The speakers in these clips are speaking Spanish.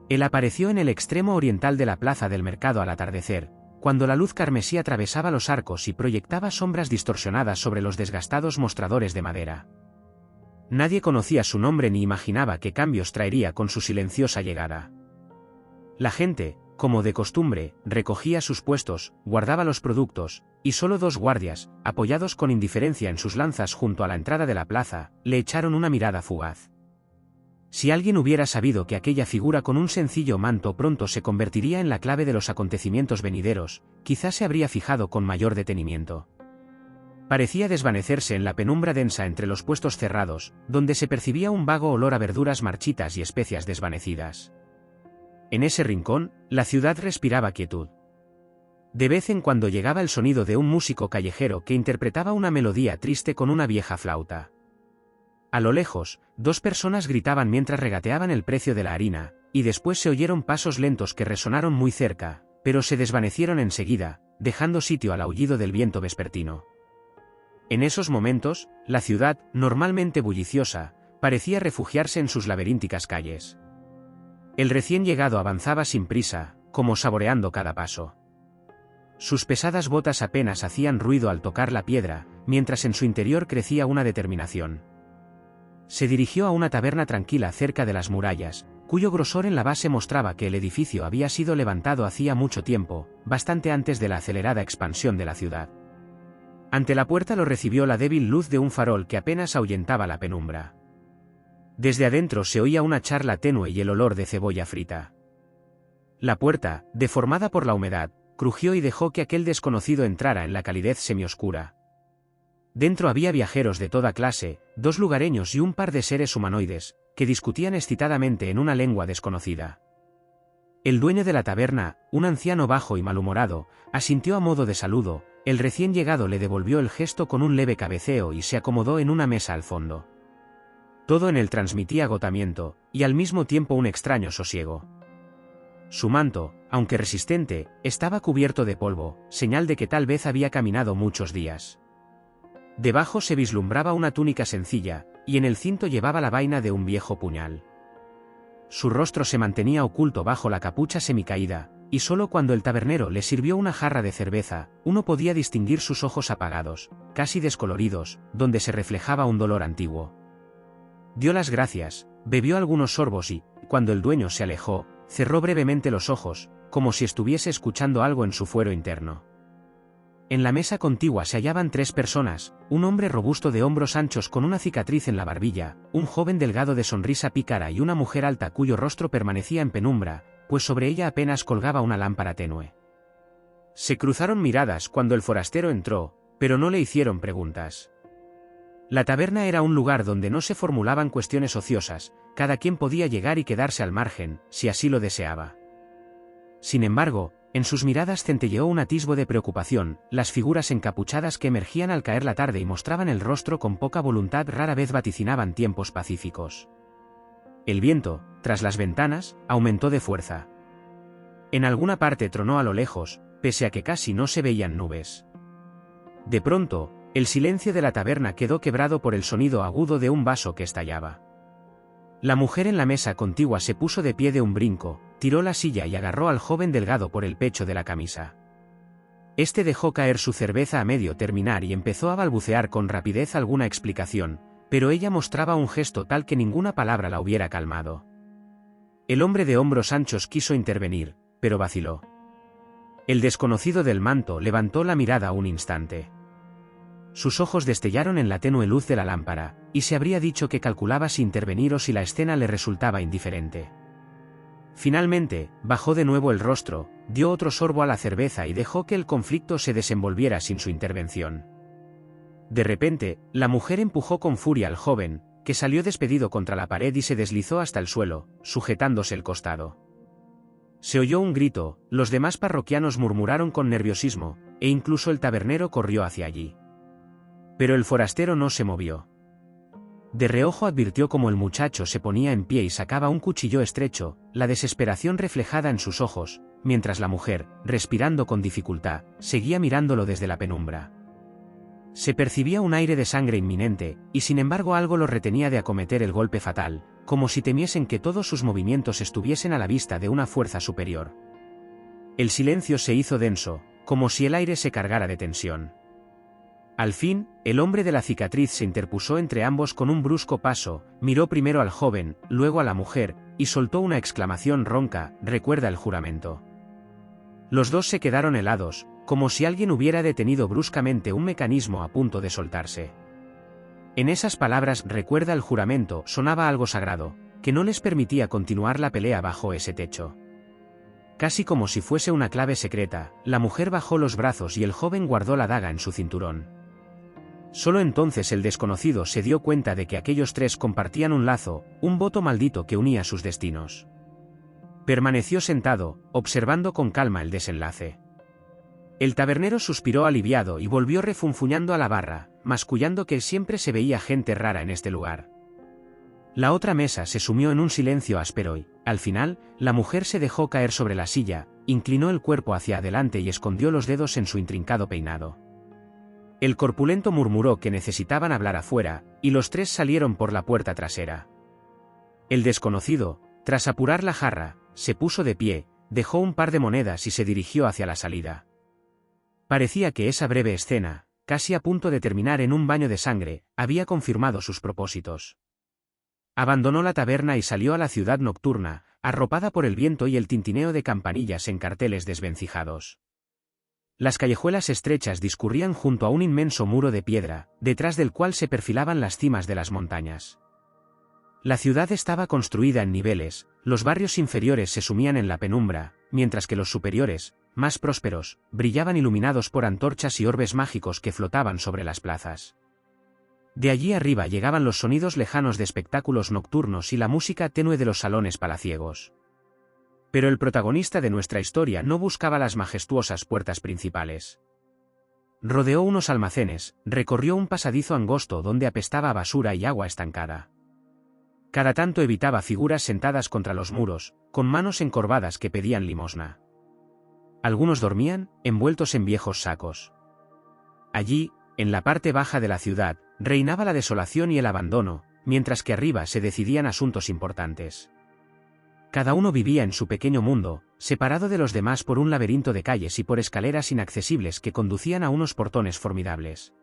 Él apareció en el extremo oriental de la plaza del mercado al atardecer, cuando la luz carmesí atravesaba los arcos y proyectaba sombras distorsionadas sobre los desgastados mostradores de madera. Nadie conocía su nombre ni imaginaba qué cambios traería con su silenciosa llegada. La gente, como de costumbre, recogía sus puestos, guardaba los productos, y solo 2 guardias, apoyados con indiferencia en sus lanzas junto a la entrada de la plaza, le echaron una mirada fugaz. Si alguien hubiera sabido que aquella figura con un sencillo manto pronto se convertiría en la clave de los acontecimientos venideros, quizás se habría fijado con mayor detenimiento. Parecía desvanecerse en la penumbra densa entre los puestos cerrados, donde se percibía un vago olor a verduras marchitas y especias desvanecidas. En ese rincón, la ciudad respiraba quietud. De vez en cuando llegaba el sonido de un músico callejero que interpretaba una melodía triste con una vieja flauta. A lo lejos, 2 personas gritaban mientras regateaban el precio de la harina, y después se oyeron pasos lentos que resonaron muy cerca, pero se desvanecieron enseguida, dejando sitio al aullido del viento vespertino. En esos momentos, la ciudad, normalmente bulliciosa, parecía refugiarse en sus laberínticas calles. El recién llegado avanzaba sin prisa, como saboreando cada paso. Sus pesadas botas apenas hacían ruido al tocar la piedra, mientras en su interior crecía una determinación. Se dirigió a una taberna tranquila cerca de las murallas, cuyo grosor en la base mostraba que el edificio había sido levantado hacía mucho tiempo, bastante antes de la acelerada expansión de la ciudad. Ante la puerta lo recibió la débil luz de un farol que apenas ahuyentaba la penumbra. Desde adentro se oía una charla tenue y el olor de cebolla frita. La puerta, deformada por la humedad, crujió y dejó que aquel desconocido entrara en la calidez semioscura. Dentro había viajeros de toda clase, 2 lugareños y un par de seres humanoides, que discutían excitadamente en una lengua desconocida. El dueño de la taberna, un anciano bajo y malhumorado, asintió a modo de saludo. El recién llegado le devolvió el gesto con un leve cabeceo y se acomodó en una mesa al fondo. Todo en él transmitía agotamiento, y al mismo tiempo un extraño sosiego. Su manto, aunque resistente, estaba cubierto de polvo, señal de que tal vez había caminado muchos días. Debajo se vislumbraba una túnica sencilla, y en el cinto llevaba la vaina de un viejo puñal. Su rostro se mantenía oculto bajo la capucha semicaída, y solo cuando el tabernero le sirvió una jarra de cerveza, uno podía distinguir sus ojos apagados, casi descoloridos, donde se reflejaba un dolor antiguo. Dio las gracias, bebió algunos sorbos y, cuando el dueño se alejó, cerró brevemente los ojos, como si estuviese escuchando algo en su fuero interno. En la mesa contigua se hallaban 3 personas, un hombre robusto de hombros anchos con una cicatriz en la barbilla, un joven delgado de sonrisa pícara y una mujer alta cuyo rostro permanecía en penumbra, pues sobre ella apenas colgaba una lámpara tenue. Se cruzaron miradas cuando el forastero entró, pero no le hicieron preguntas. La taberna era un lugar donde no se formulaban cuestiones ociosas, cada quien podía llegar y quedarse al margen, si así lo deseaba. Sin embargo, en sus miradas centelleó un atisbo de preocupación, las figuras encapuchadas que emergían al caer la tarde y mostraban el rostro con poca voluntad rara vez vaticinaban tiempos pacíficos. El viento, tras las ventanas, aumentó de fuerza. En alguna parte tronó a lo lejos, pese a que casi no se veían nubes. De pronto, el silencio de la taberna quedó quebrado por el sonido agudo de un vaso que estallaba. La mujer en la mesa contigua se puso de pie de un brinco, tiró la silla y agarró al joven delgado por el pecho de la camisa. Este dejó caer su cerveza a medio terminar y empezó a balbucear con rapidez alguna explicación, pero ella mostraba un gesto tal que ninguna palabra la hubiera calmado. El hombre de hombros anchos quiso intervenir, pero vaciló. El desconocido del manto levantó la mirada un instante. Sus ojos destellaron en la tenue luz de la lámpara, y se habría dicho que calculaba si intervenir o si la escena le resultaba indiferente. Finalmente, bajó de nuevo el rostro, dio otro sorbo a la cerveza y dejó que el conflicto se desenvolviera sin su intervención. De repente, la mujer empujó con furia al joven, que salió despedido contra la pared y se deslizó hasta el suelo, sujetándose el costado. Se oyó un grito, los demás parroquianos murmuraron con nerviosismo, e incluso el tabernero corrió hacia allí. Pero el forastero no se movió. De reojo advirtió cómo el muchacho se ponía en pie y sacaba un cuchillo estrecho, la desesperación reflejada en sus ojos, mientras la mujer, respirando con dificultad, seguía mirándolo desde la penumbra. Se percibía un aire de sangre inminente, y sin embargo algo lo retenía de acometer el golpe fatal, como si temiesen que todos sus movimientos estuviesen a la vista de una fuerza superior. El silencio se hizo denso, como si el aire se cargara de tensión. Al fin, el hombre de la cicatriz se interpuso entre ambos con un brusco paso, miró primero al joven, luego a la mujer, y soltó una exclamación ronca: «Recuerda el juramento». Los dos se quedaron helados, como si alguien hubiera detenido bruscamente un mecanismo a punto de soltarse. En esas palabras «recuerda el juramento» sonaba algo sagrado, que no les permitía continuar la pelea bajo ese techo. Casi como si fuese una clave secreta, la mujer bajó los brazos y el joven guardó la daga en su cinturón. Solo entonces el desconocido se dio cuenta de que aquellos tres compartían un lazo, un voto maldito que unía sus destinos. Permaneció sentado, observando con calma el desenlace. El tabernero suspiró aliviado y volvió refunfuñando a la barra, mascullando que siempre se veía gente rara en este lugar. La otra mesa se sumió en un silencio áspero y, al final, la mujer se dejó caer sobre la silla, inclinó el cuerpo hacia adelante y escondió los dedos en su intrincado peinado. El corpulento murmuró que necesitaban hablar afuera, y los tres salieron por la puerta trasera. El desconocido, tras apurar la jarra, se puso de pie, dejó un par de monedas y se dirigió hacia la salida. Parecía que esa breve escena, casi a punto de terminar en un baño de sangre, había confirmado sus propósitos. Abandonó la taberna y salió a la ciudad nocturna, arropada por el viento y el tintineo de campanillas en carteles desvencijados. Las callejuelas estrechas discurrían junto a un inmenso muro de piedra, detrás del cual se perfilaban las cimas de las montañas. La ciudad estaba construida en niveles, los barrios inferiores se sumían en la penumbra, mientras que los superiores, más prósperos, brillaban iluminados por antorchas y orbes mágicos que flotaban sobre las plazas. De allí arriba llegaban los sonidos lejanos de espectáculos nocturnos y la música tenue de los salones palaciegos. Pero el protagonista de nuestra historia no buscaba las majestuosas puertas principales. Rodeó unos almacenes, recorrió un pasadizo angosto donde apestaba a basura y agua estancada. Cada tanto evitaba figuras sentadas contra los muros, con manos encorvadas que pedían limosna. Algunos dormían, envueltos en viejos sacos. Allí, en la parte baja de la ciudad, reinaba la desolación y el abandono, mientras que arriba se decidían asuntos importantes. Cada uno vivía en su pequeño mundo, separado de los demás por un laberinto de calles y por escaleras inaccesibles que conducían a unos portones formidables.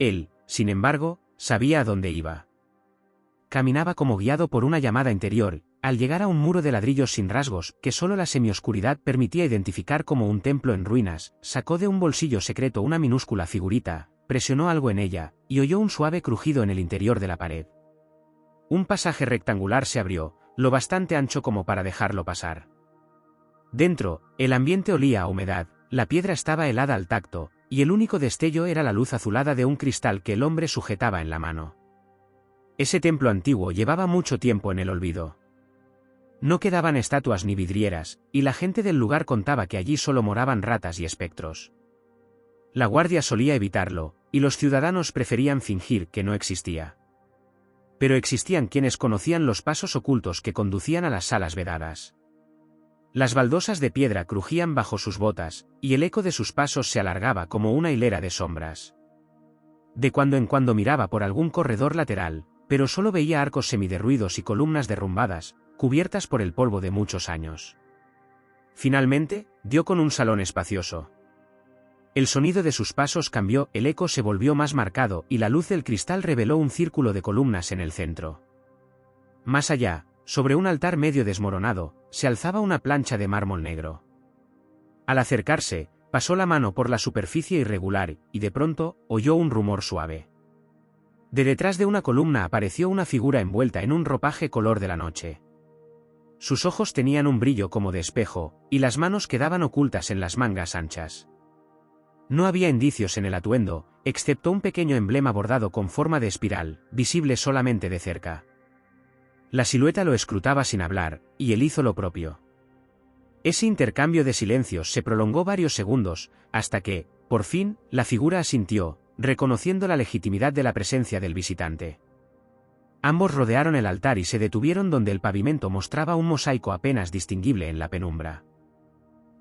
Él, sin embargo, sabía a dónde iba. Caminaba como guiado por una llamada interior, al llegar a un muro de ladrillos sin rasgos, que solo la semioscuridad permitía identificar como un templo en ruinas, sacó de un bolsillo secreto una minúscula figurita, presionó algo en ella, y oyó un suave crujido en el interior de la pared. Un pasaje rectangular se abrió, lo bastante ancho como para dejarlo pasar. Dentro, el ambiente olía a humedad, la piedra estaba helada al tacto, y el único destello era la luz azulada de un cristal que el hombre sujetaba en la mano. Ese templo antiguo llevaba mucho tiempo en el olvido. No quedaban estatuas ni vidrieras, y la gente del lugar contaba que allí solo moraban ratas y espectros. La guardia solía evitarlo, y los ciudadanos preferían fingir que no existía. Pero existían quienes conocían los pasos ocultos que conducían a las salas vedadas. Las baldosas de piedra crujían bajo sus botas, y el eco de sus pasos se alargaba como una hilera de sombras. De cuando en cuando miraba por algún corredor lateral, pero solo veía arcos semiderruidos y columnas derrumbadas, cubiertas por el polvo de muchos años. Finalmente, dio con un salón espacioso. El sonido de sus pasos cambió, el eco se volvió más marcado y la luz del cristal reveló un círculo de columnas en el centro. Más allá, sobre un altar medio desmoronado, se alzaba una plancha de mármol negro. Al acercarse, pasó la mano por la superficie irregular y de pronto oyó un rumor suave. De detrás de una columna apareció una figura envuelta en un ropaje color de la noche. Sus ojos tenían un brillo como de espejo, y las manos quedaban ocultas en las mangas anchas. No había indicios en el atuendo, excepto un pequeño emblema bordado con forma de espiral, visible solamente de cerca. La silueta lo escrutaba sin hablar, y él hizo lo propio. Ese intercambio de silencios se prolongó varios segundos, hasta que, por fin, la figura asintió, reconociendo la legitimidad de la presencia del visitante. Ambos rodearon el altar y se detuvieron donde el pavimento mostraba un mosaico apenas distinguible en la penumbra.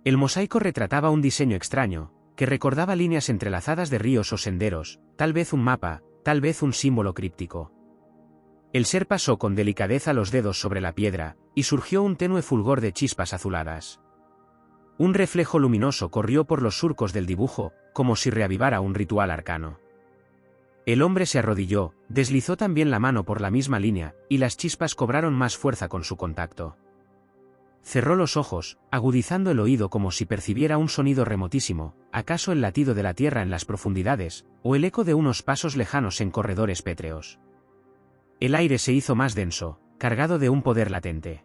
El mosaico retrataba un diseño extraño, que recordaba líneas entrelazadas de ríos o senderos, tal vez un mapa, tal vez un símbolo críptico. El ser pasó con delicadeza los dedos sobre la piedra, y surgió un tenue fulgor de chispas azuladas. Un reflejo luminoso corrió por los surcos del dibujo, como si reavivara un ritual arcano. El hombre se arrodilló, deslizó también la mano por la misma línea, y las chispas cobraron más fuerza con su contacto. Cerró los ojos, agudizando el oído como si percibiera un sonido remotísimo, acaso el latido de la tierra en las profundidades, o el eco de unos pasos lejanos en corredores pétreos. El aire se hizo más denso, cargado de un poder latente.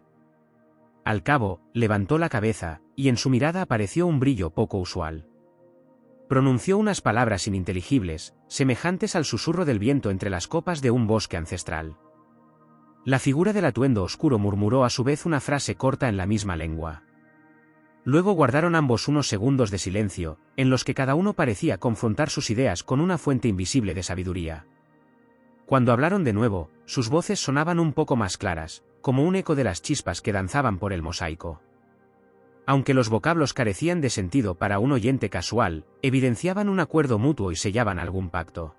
Al cabo, levantó la cabeza, y en su mirada apareció un brillo poco usual. Pronunció unas palabras ininteligibles, semejantes al susurro del viento entre las copas de un bosque ancestral. La figura del atuendo oscuro murmuró a su vez una frase corta en la misma lengua. Luego guardaron ambos unos segundos de silencio, en los que cada uno parecía confrontar sus ideas con una fuente invisible de sabiduría. Cuando hablaron de nuevo, sus voces sonaban un poco más claras, como un eco de las chispas que danzaban por el mosaico. Aunque los vocablos carecían de sentido para un oyente casual, evidenciaban un acuerdo mutuo y sellaban algún pacto.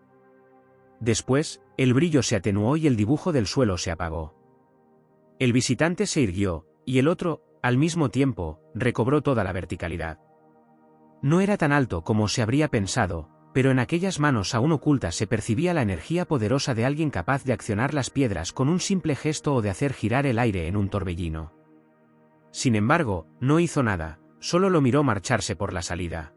Después, el brillo se atenuó y el dibujo del suelo se apagó. El visitante se irguió, y el otro, al mismo tiempo, recobró toda la verticalidad. No era tan alto como se habría pensado, pero en aquellas manos aún ocultas se percibía la energía poderosa de alguien capaz de accionar las piedras con un simple gesto o de hacer girar el aire en un torbellino. Sin embargo, no hizo nada, solo lo miró marcharse por la salida.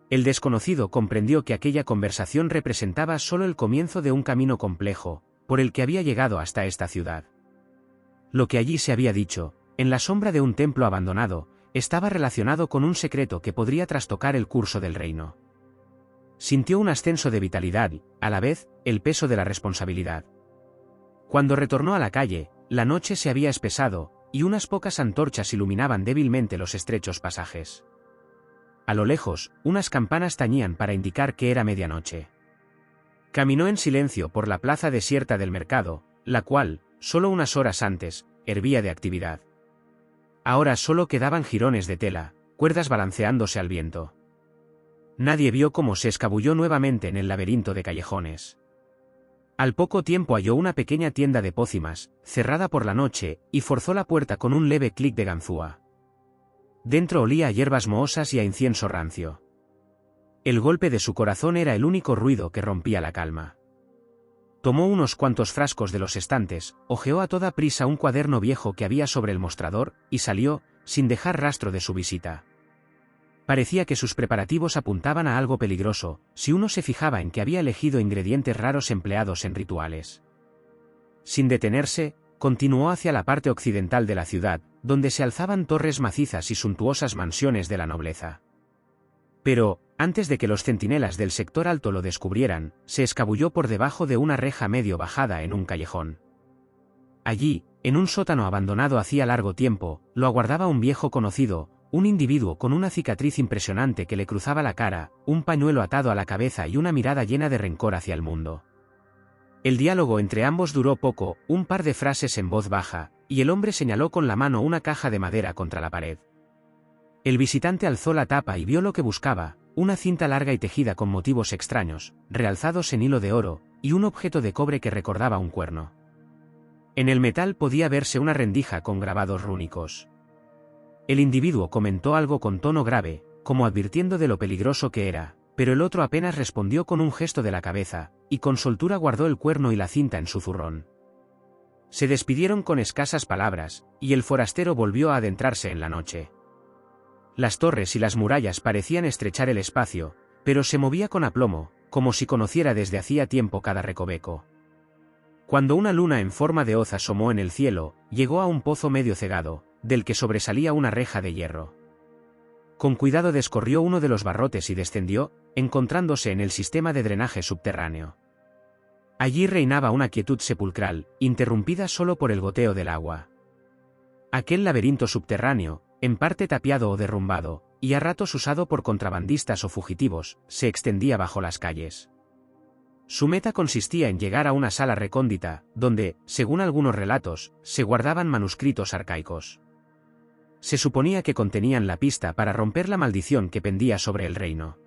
El desconocido comprendió que aquella conversación representaba solo el comienzo de un camino complejo, por el que había llegado hasta esta ciudad. Lo que allí se había dicho, en la sombra de un templo abandonado, estaba relacionado con un secreto que podría trastocar el curso del reino. Sintió un ascenso de vitalidad y, a la vez, el peso de la responsabilidad. Cuando retornó a la calle, la noche se había espesado, y unas pocas antorchas iluminaban débilmente los estrechos pasajes. A lo lejos, unas campanas tañían para indicar que era medianoche. Caminó en silencio por la plaza desierta del mercado, la cual, solo unas horas antes, hervía de actividad. Ahora solo quedaban jirones de tela, cuerdas balanceándose al viento. Nadie vio cómo se escabulló nuevamente en el laberinto de callejones. Al poco tiempo halló una pequeña tienda de pócimas, cerrada por la noche, y forzó la puerta con un leve clic de ganzúa. Dentro olía a hierbas mohosas y a incienso rancio. El golpe de su corazón era el único ruido que rompía la calma. Tomó unos cuantos frascos de los estantes, hojeó a toda prisa un cuaderno viejo que había sobre el mostrador, y salió, sin dejar rastro de su visita. Parecía que sus preparativos apuntaban a algo peligroso, si uno se fijaba en que había elegido ingredientes raros empleados en rituales. Sin detenerse, continuó hacia la parte occidental de la ciudad, donde se alzaban torres macizas y suntuosas mansiones de la nobleza. Pero, antes de que los centinelas del sector alto lo descubrieran, se escabulló por debajo de una reja medio bajada en un callejón. Allí, en un sótano abandonado hacía largo tiempo, lo aguardaba un viejo conocido, un individuo con una cicatriz impresionante que le cruzaba la cara, un pañuelo atado a la cabeza y una mirada llena de rencor hacia el mundo. El diálogo entre ambos duró poco, un par de frases en voz baja, y el hombre señaló con la mano una caja de madera contra la pared. El visitante alzó la tapa y vio lo que buscaba, una cinta larga y tejida con motivos extraños, realzados en hilo de oro, y un objeto de cobre que recordaba un cuerno. En el metal podía verse una rendija con grabados rúnicos. El individuo comentó algo con tono grave, como advirtiendo de lo peligroso que era, pero el otro apenas respondió con un gesto de la cabeza, y con soltura guardó el cuerno y la cinta en su zurrón. Se despidieron con escasas palabras, y el forastero volvió a adentrarse en la noche. Las torres y las murallas parecían estrechar el espacio, pero se movía con aplomo, como si conociera desde hacía tiempo cada recoveco. Cuando una luna en forma de hoz asomó en el cielo, llegó a un pozo medio cegado, del que sobresalía una reja de hierro. Con cuidado descorrió uno de los barrotes y descendió, encontrándose en el sistema de drenaje subterráneo. Allí reinaba una quietud sepulcral, interrumpida solo por el goteo del agua. Aquel laberinto subterráneo, en parte tapiado o derrumbado, y a ratos usado por contrabandistas o fugitivos, se extendía bajo las calles. Su meta consistía en llegar a una sala recóndita, donde, según algunos relatos, se guardaban manuscritos arcaicos. Se suponía que contenían la pista para romper la maldición que pendía sobre el reino.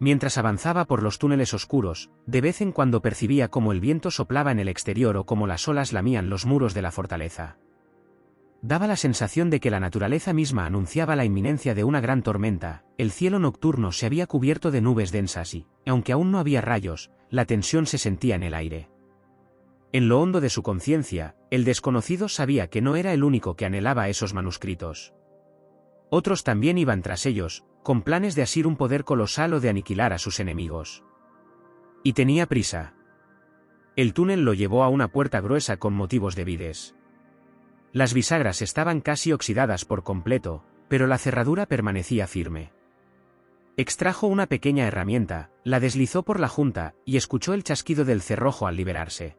Mientras avanzaba por los túneles oscuros, de vez en cuando percibía cómo el viento soplaba en el exterior o cómo las olas lamían los muros de la fortaleza. Daba la sensación de que la naturaleza misma anunciaba la inminencia de una gran tormenta. El cielo nocturno se había cubierto de nubes densas y, aunque aún no había rayos, la tensión se sentía en el aire. En lo hondo de su conciencia, el desconocido sabía que no era el único que anhelaba esos manuscritos. Otros también iban tras ellos, con planes de asir un poder colosal o de aniquilar a sus enemigos. Y tenía prisa. El túnel lo llevó a una puerta gruesa con motivos de vides. Las bisagras estaban casi oxidadas por completo, pero la cerradura permanecía firme. Extrajo una pequeña herramienta, la deslizó por la junta, y escuchó el chasquido del cerrojo al liberarse.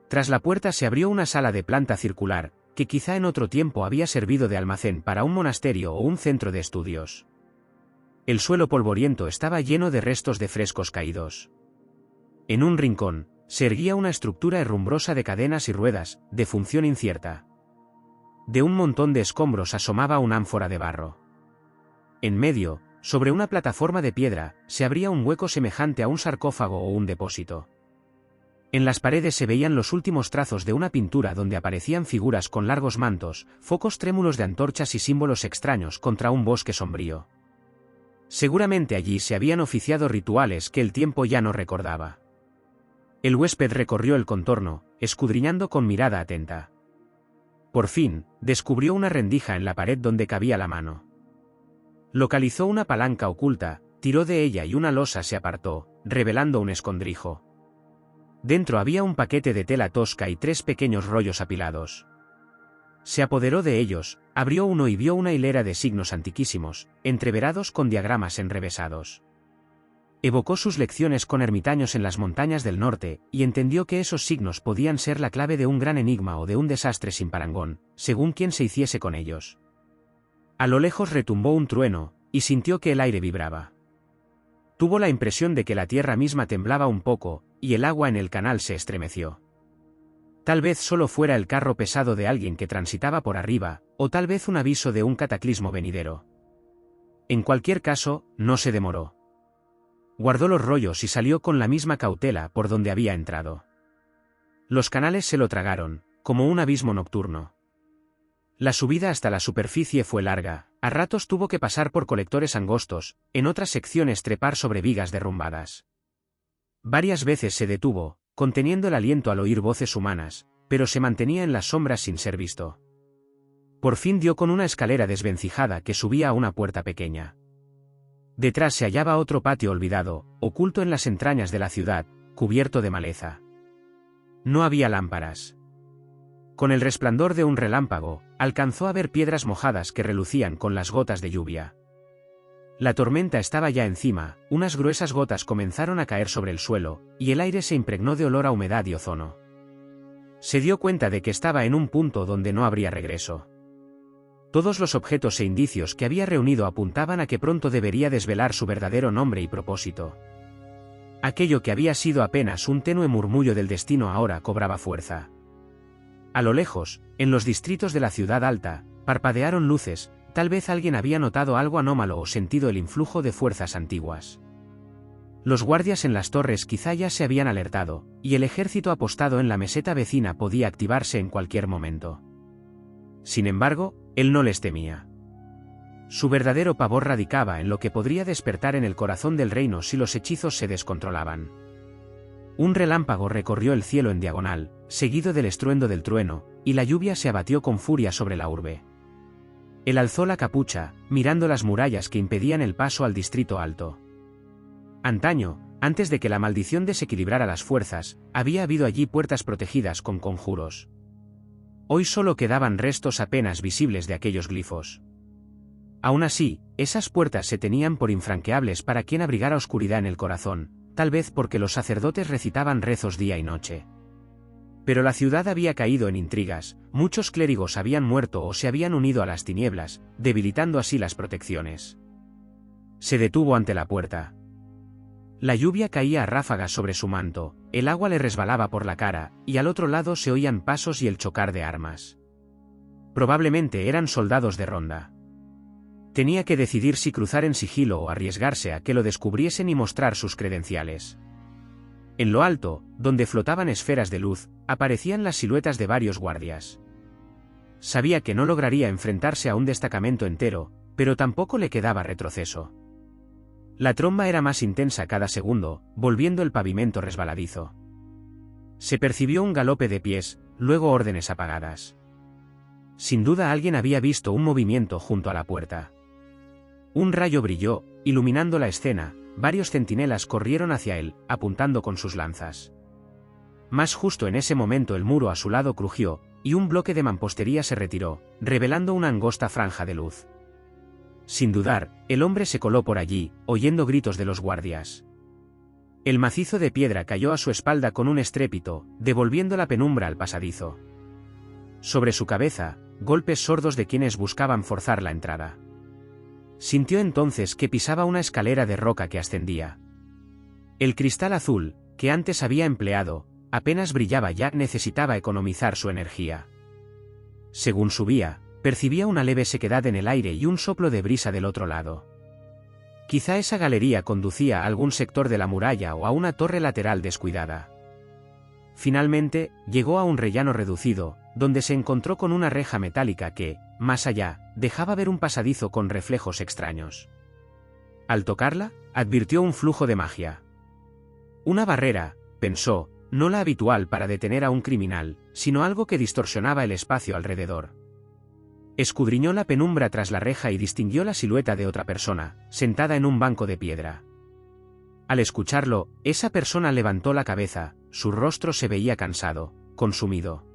Tras la puerta se abrió una sala de planta circular, que quizá en otro tiempo había servido de almacén para un monasterio o un centro de estudios. El suelo polvoriento estaba lleno de restos de frescos caídos. En un rincón, se erguía una estructura herrumbrosa de cadenas y ruedas, de función incierta. De un montón de escombros asomaba una ánfora de barro. En medio, sobre una plataforma de piedra, se abría un hueco semejante a un sarcófago o un depósito. En las paredes se veían los últimos trazos de una pintura donde aparecían figuras con largos mantos, focos trémulos de antorchas y símbolos extraños contra un bosque sombrío. Seguramente allí se habían oficiado rituales que el tiempo ya no recordaba. El huésped recorrió el contorno, escudriñando con mirada atenta. Por fin, descubrió una rendija en la pared donde cabía la mano. Localizó una palanca oculta, tiró de ella y una losa se apartó, revelando un escondrijo. Dentro había un paquete de tela tosca y 3 pequeños rollos apilados. Se apoderó de ellos, abrió uno y vio una hilera de signos antiquísimos, entreverados con diagramas enrevesados. Evocó sus lecciones con ermitaños en las montañas del norte, y entendió que esos signos podían ser la clave de un gran enigma o de un desastre sin parangón, según quien se hiciese con ellos. A lo lejos retumbó un trueno, y sintió que el aire vibraba. Tuvo la impresión de que la tierra misma temblaba un poco, y el agua en el canal se estremeció. Tal vez solo fuera el carro pesado de alguien que transitaba por arriba, o tal vez un aviso de un cataclismo venidero. En cualquier caso, no se demoró. Guardó los rollos y salió con la misma cautela por donde había entrado. Los canales se lo tragaron, como un abismo nocturno. La subida hasta la superficie fue larga, a ratos tuvo que pasar por colectores angostos, en otras secciones trepar sobre vigas derrumbadas. Varias veces se detuvo, conteniendo el aliento al oír voces humanas, pero se mantenía en las sombras sin ser visto. Por fin dio con una escalera desvencijada que subía a una puerta pequeña. Detrás se hallaba otro patio olvidado, oculto en las entrañas de la ciudad, cubierto de maleza. No había lámparas. Con el resplandor de un relámpago, alcanzó a ver piedras mojadas que relucían con las gotas de lluvia. La tormenta estaba ya encima, unas gruesas gotas comenzaron a caer sobre el suelo, y el aire se impregnó de olor a humedad y ozono. Se dio cuenta de que estaba en un punto donde no habría regreso. Todos los objetos e indicios que había reunido apuntaban a que pronto debería desvelar su verdadero nombre y propósito. Aquello que había sido apenas un tenue murmullo del destino ahora cobraba fuerza. A lo lejos, en los distritos de la ciudad alta, parpadearon luces, tal vez alguien había notado algo anómalo o sentido el influjo de fuerzas antiguas. Los guardias en las torres quizá ya se habían alertado, y el ejército apostado en la meseta vecina podía activarse en cualquier momento. Sin embargo, él no les temía. Su verdadero pavor radicaba en lo que podría despertar en el corazón del reino si los hechizos se descontrolaban. Un relámpago recorrió el cielo en diagonal, seguido del estruendo del trueno, y la lluvia se abatió con furia sobre la urbe. Él alzó la capucha, mirando las murallas que impedían el paso al distrito alto. Antaño, antes de que la maldición desequilibrara las fuerzas, había habido allí puertas protegidas con conjuros. Hoy solo quedaban restos apenas visibles de aquellos glifos. Aún así, esas puertas se tenían por infranqueables para quien abrigara oscuridad en el corazón, tal vez porque los sacerdotes recitaban rezos día y noche. Pero la ciudad había caído en intrigas, muchos clérigos habían muerto o se habían unido a las tinieblas, debilitando así las protecciones. Se detuvo ante la puerta. La lluvia caía a ráfagas sobre su manto, el agua le resbalaba por la cara, y al otro lado se oían pasos y el chocar de armas. Probablemente eran soldados de ronda. Tenía que decidir si cruzar en sigilo o arriesgarse a que lo descubriesen y mostrar sus credenciales. En lo alto, donde flotaban esferas de luz, aparecían las siluetas de varios guardias. Sabía que no lograría enfrentarse a un destacamento entero, pero tampoco le quedaba retroceso. La tromba era más intensa cada segundo, volviendo el pavimento resbaladizo. Se percibió un galope de pies, luego órdenes apagadas. Sin duda alguien había visto un movimiento junto a la puerta. Un rayo brilló, iluminando la escena, varios centinelas corrieron hacia él, apuntando con sus lanzas. Mas justo en ese momento el muro a su lado crujió, y un bloque de mampostería se retiró, revelando una angosta franja de luz. Sin dudar, el hombre se coló por allí, oyendo gritos de los guardias. El macizo de piedra cayó a su espalda con un estrépito, devolviendo la penumbra al pasadizo. Sobre su cabeza, golpes sordos de quienes buscaban forzar la entrada. Sintió entonces que pisaba una escalera de roca que ascendía. El cristal azul, que antes había empleado, apenas brillaba, ya necesitaba economizar su energía. Según subía, percibía una leve sequedad en el aire y un soplo de brisa del otro lado. Quizá esa galería conducía a algún sector de la muralla o a una torre lateral descuidada. Finalmente, llegó a un rellano reducido, donde se encontró con una reja metálica que, más allá, dejaba ver un pasadizo con reflejos extraños. Al tocarla, advirtió un flujo de magia. Una barrera, pensó, no la habitual para detener a un criminal, sino algo que distorsionaba el espacio alrededor. Escudriñó la penumbra tras la reja y distinguió la silueta de otra persona, sentada en un banco de piedra. Al escucharlo, esa persona levantó la cabeza, su rostro se veía cansado, consumido.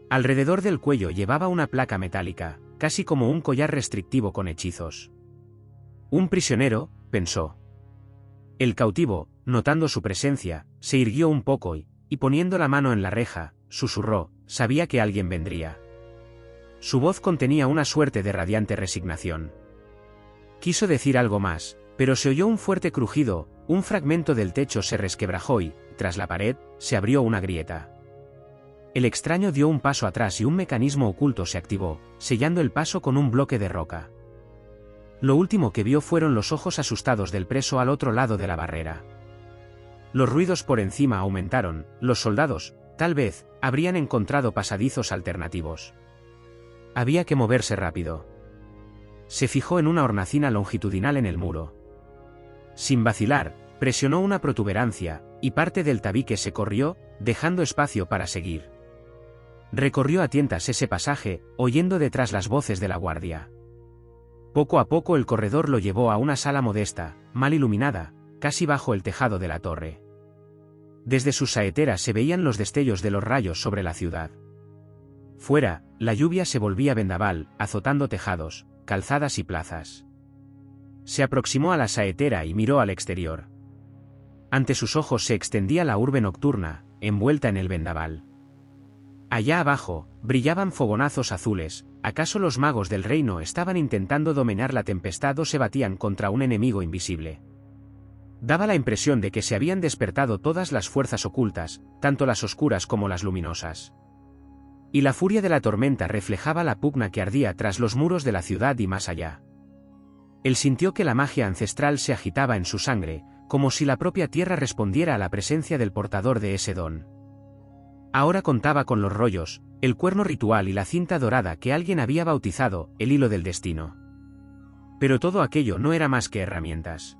Alrededor del cuello llevaba una placa metálica, casi como un collar restrictivo con hechizos. Un prisionero, pensó. El cautivo, notando su presencia, se irguió un poco y, poniendo la mano en la reja, susurró, sabía que alguien vendría. Su voz contenía una suerte de radiante resignación. Quiso decir algo más, pero se oyó un fuerte crujido, un fragmento del techo se resquebrajó y, tras la pared, se abrió una grieta. El extraño dio un paso atrás y un mecanismo oculto se activó, sellando el paso con un bloque de roca. Lo último que vio fueron los ojos asustados del preso al otro lado de la barrera. Los ruidos por encima aumentaron, los soldados, tal vez, habrían encontrado pasadizos alternativos. Había que moverse rápido. Se fijó en una hornacina longitudinal en el muro. Sin vacilar, presionó una protuberancia, y parte del tabique se corrió, dejando espacio para seguir. Recorrió a tientas ese pasaje, oyendo detrás las voces de la guardia. Poco a poco el corredor lo llevó a una sala modesta, mal iluminada, casi bajo el tejado de la torre. Desde sus saeteras se veían los destellos de los rayos sobre la ciudad. Fuera, la lluvia se volvía vendaval, azotando tejados, calzadas y plazas. Se aproximó a la saetera y miró al exterior. Ante sus ojos se extendía la urbe nocturna, envuelta en el vendaval. Allá abajo, brillaban fogonazos azules, ¿acaso los magos del reino estaban intentando dominar la tempestad o se batían contra un enemigo invisible? Daba la impresión de que se habían despertado todas las fuerzas ocultas, tanto las oscuras como las luminosas. Y la furia de la tormenta reflejaba la pugna que ardía tras los muros de la ciudad y más allá. Él sintió que la magia ancestral se agitaba en su sangre, como si la propia tierra respondiera a la presencia del portador de ese don. Ahora contaba con los rollos, el cuerno ritual y la cinta dorada que alguien había bautizado, el hilo del destino. Pero todo aquello no era más que herramientas.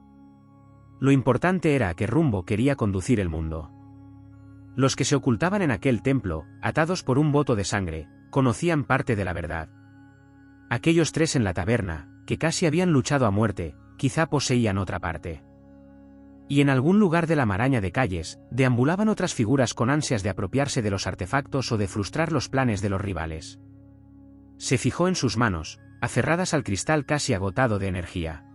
Lo importante era a qué rumbo quería conducir el mundo. Los que se ocultaban en aquel templo, atados por un voto de sangre, conocían parte de la verdad. Aquellos tres en la taberna, que casi habían luchado a muerte, quizá poseían otra parte. Y en algún lugar de la maraña de calles, deambulaban otras figuras con ansias de apropiarse de los artefactos o de frustrar los planes de los rivales. Se fijó en sus manos, aferradas al cristal casi agotado de energía.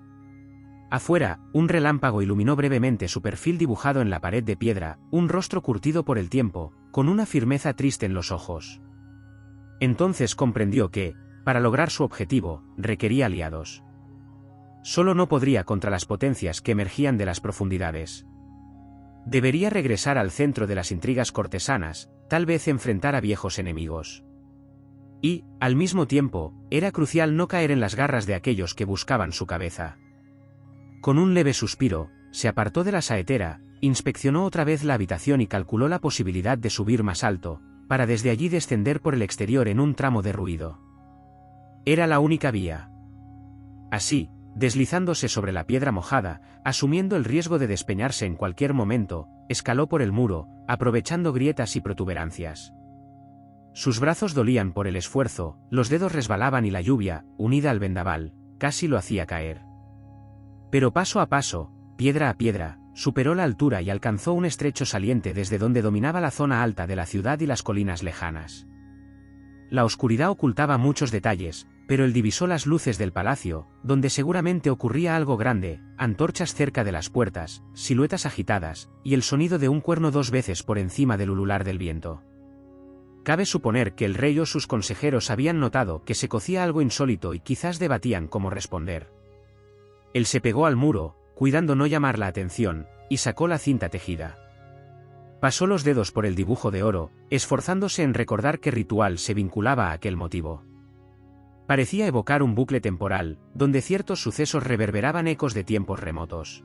Afuera, un relámpago iluminó brevemente su perfil dibujado en la pared de piedra, un rostro curtido por el tiempo, con una firmeza triste en los ojos. Entonces comprendió que, para lograr su objetivo, requería aliados. Solo no podría contra las potencias que emergían de las profundidades. Debería regresar al centro de las intrigas cortesanas, tal vez enfrentar a viejos enemigos. Y, al mismo tiempo, era crucial no caer en las garras de aquellos que buscaban su cabeza. Con un leve suspiro, se apartó de la saetera, inspeccionó otra vez la habitación y calculó la posibilidad de subir más alto, para desde allí descender por el exterior en un tramo derruido. Era la única vía. Así, deslizándose sobre la piedra mojada, asumiendo el riesgo de despeñarse en cualquier momento, escaló por el muro, aprovechando grietas y protuberancias. Sus brazos dolían por el esfuerzo, los dedos resbalaban y la lluvia, unida al vendaval, casi lo hacía caer. Pero paso a paso, piedra a piedra, superó la altura y alcanzó un estrecho saliente desde donde dominaba la zona alta de la ciudad y las colinas lejanas. La oscuridad ocultaba muchos detalles, pero él divisó las luces del palacio, donde seguramente ocurría algo grande, antorchas cerca de las puertas, siluetas agitadas, y el sonido de un cuerno 2 veces por encima del ulular del viento. Cabe suponer que el rey o sus consejeros habían notado que se cocía algo insólito y quizás debatían cómo responder. Él se pegó al muro, cuidando no llamar la atención, y sacó la cinta tejida. Pasó los dedos por el dibujo de oro, esforzándose en recordar qué ritual se vinculaba a aquel motivo. Parecía evocar un bucle temporal, donde ciertos sucesos reverberaban ecos de tiempos remotos.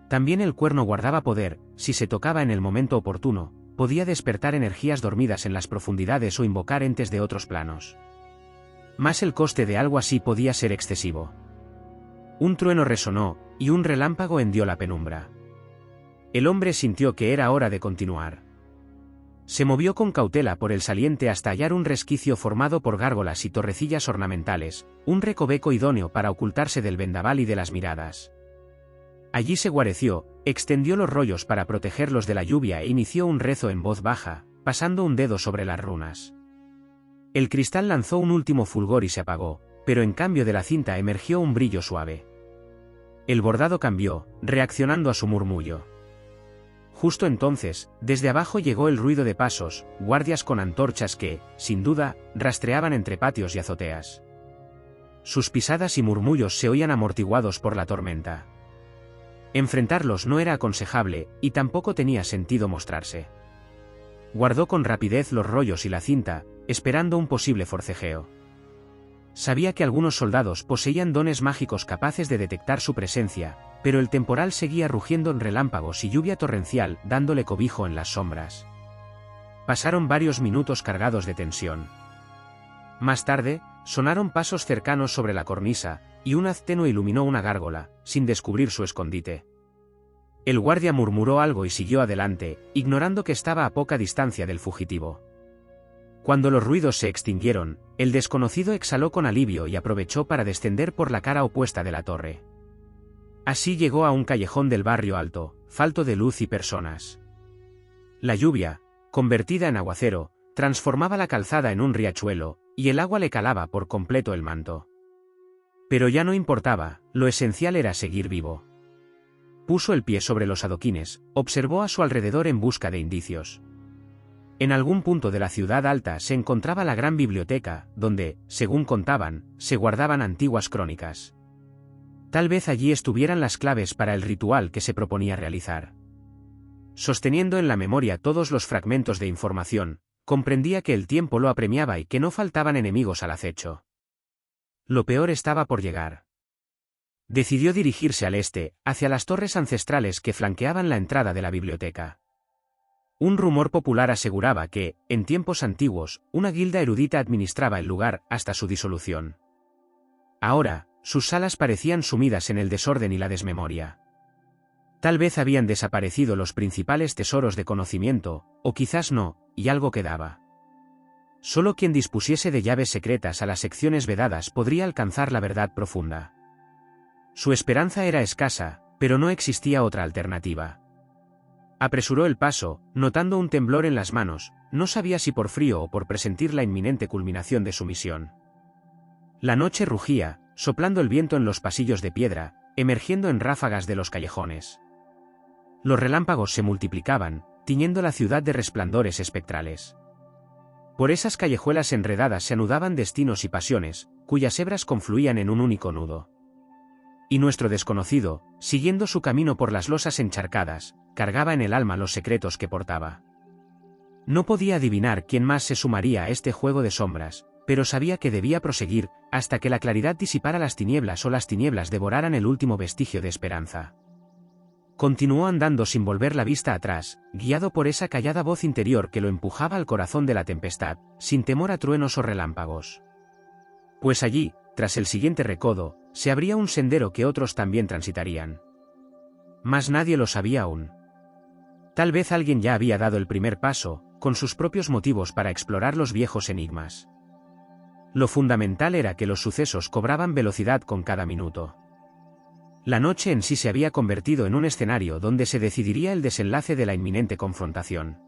También el cuerno guardaba poder, si se tocaba en el momento oportuno, podía despertar energías dormidas en las profundidades o invocar entes de otros planos. Mas el coste de algo así podía ser excesivo. Un trueno resonó, y un relámpago hendió la penumbra. El hombre sintió que era hora de continuar. Se movió con cautela por el saliente hasta hallar un resquicio formado por gárgolas y torrecillas ornamentales, un recoveco idóneo para ocultarse del vendaval y de las miradas. Allí se guareció, extendió los rollos para protegerlos de la lluvia e inició un rezo en voz baja, pasando un dedo sobre las runas. El cristal lanzó un último fulgor y se apagó, pero en cambio de la cinta emergió un brillo suave. El bordado cambió, reaccionando a su murmullo. Justo entonces, desde abajo llegó el ruido de pasos, guardias con antorchas que, sin duda, rastreaban entre patios y azoteas. Sus pisadas y murmullos se oían amortiguados por la tormenta. Enfrentarlos no era aconsejable, y tampoco tenía sentido mostrarse. Guardó con rapidez los rollos y la cinta, esperando un posible forcejeo. Sabía que algunos soldados poseían dones mágicos capaces de detectar su presencia, pero el temporal seguía rugiendo en relámpagos y lluvia torrencial, dándole cobijo en las sombras. Pasaron varios minutos cargados de tensión. Más tarde, sonaron pasos cercanos sobre la cornisa, y un haz tenue iluminó una gárgola, sin descubrir su escondite. El guardia murmuró algo y siguió adelante, ignorando que estaba a poca distancia del fugitivo. Cuando los ruidos se extinguieron, el desconocido exhaló con alivio y aprovechó para descender por la cara opuesta de la torre. Así llegó a un callejón del barrio alto, falto de luz y personas. La lluvia, convertida en aguacero, transformaba la calzada en un riachuelo, y el agua le calaba por completo el manto. Pero ya no importaba, lo esencial era seguir vivo. Puso el pie sobre los adoquines, observó a su alrededor en busca de indicios. En algún punto de la ciudad alta se encontraba la gran biblioteca, donde, según contaban, se guardaban antiguas crónicas. Tal vez allí estuvieran las claves para el ritual que se proponía realizar. Sosteniendo en la memoria todos los fragmentos de información, comprendía que el tiempo lo apremiaba y que no faltaban enemigos al acecho. Lo peor estaba por llegar. Decidió dirigirse al este, hacia las torres ancestrales que flanqueaban la entrada de la biblioteca. Un rumor popular aseguraba que, en tiempos antiguos, una guilda erudita administraba el lugar hasta su disolución. Ahora, sus salas parecían sumidas en el desorden y la desmemoria. Tal vez habían desaparecido los principales tesoros de conocimiento, o quizás no, y algo quedaba. Solo quien dispusiese de llaves secretas a las secciones vedadas podría alcanzar la verdad profunda. Su esperanza era escasa, pero no existía otra alternativa. Apresuró el paso, notando un temblor en las manos, no sabía si por frío o por presentir la inminente culminación de su misión. La noche rugía, soplando el viento en los pasillos de piedra, emergiendo en ráfagas de los callejones. Los relámpagos se multiplicaban, tiñendo la ciudad de resplandores espectrales. Por esas callejuelas enredadas se anudaban destinos y pasiones, cuyas hebras confluían en un único nudo. Y nuestro desconocido, siguiendo su camino por las losas encharcadas, cargaba en el alma los secretos que portaba. No podía adivinar quién más se sumaría a este juego de sombras, pero sabía que debía proseguir, hasta que la claridad disipara las tinieblas o las tinieblas devoraran el último vestigio de esperanza. Continuó andando sin volver la vista atrás, guiado por esa callada voz interior que lo empujaba al corazón de la tempestad, sin temor a truenos o relámpagos. Pues allí, tras el siguiente recodo, se abría un sendero que otros también transitarían. Mas nadie lo sabía aún. Tal vez alguien ya había dado el primer paso, con sus propios motivos para explorar los viejos enigmas. Lo fundamental era que los sucesos cobraban velocidad con cada minuto. La noche en sí se había convertido en un escenario donde se decidiría el desenlace de la inminente confrontación.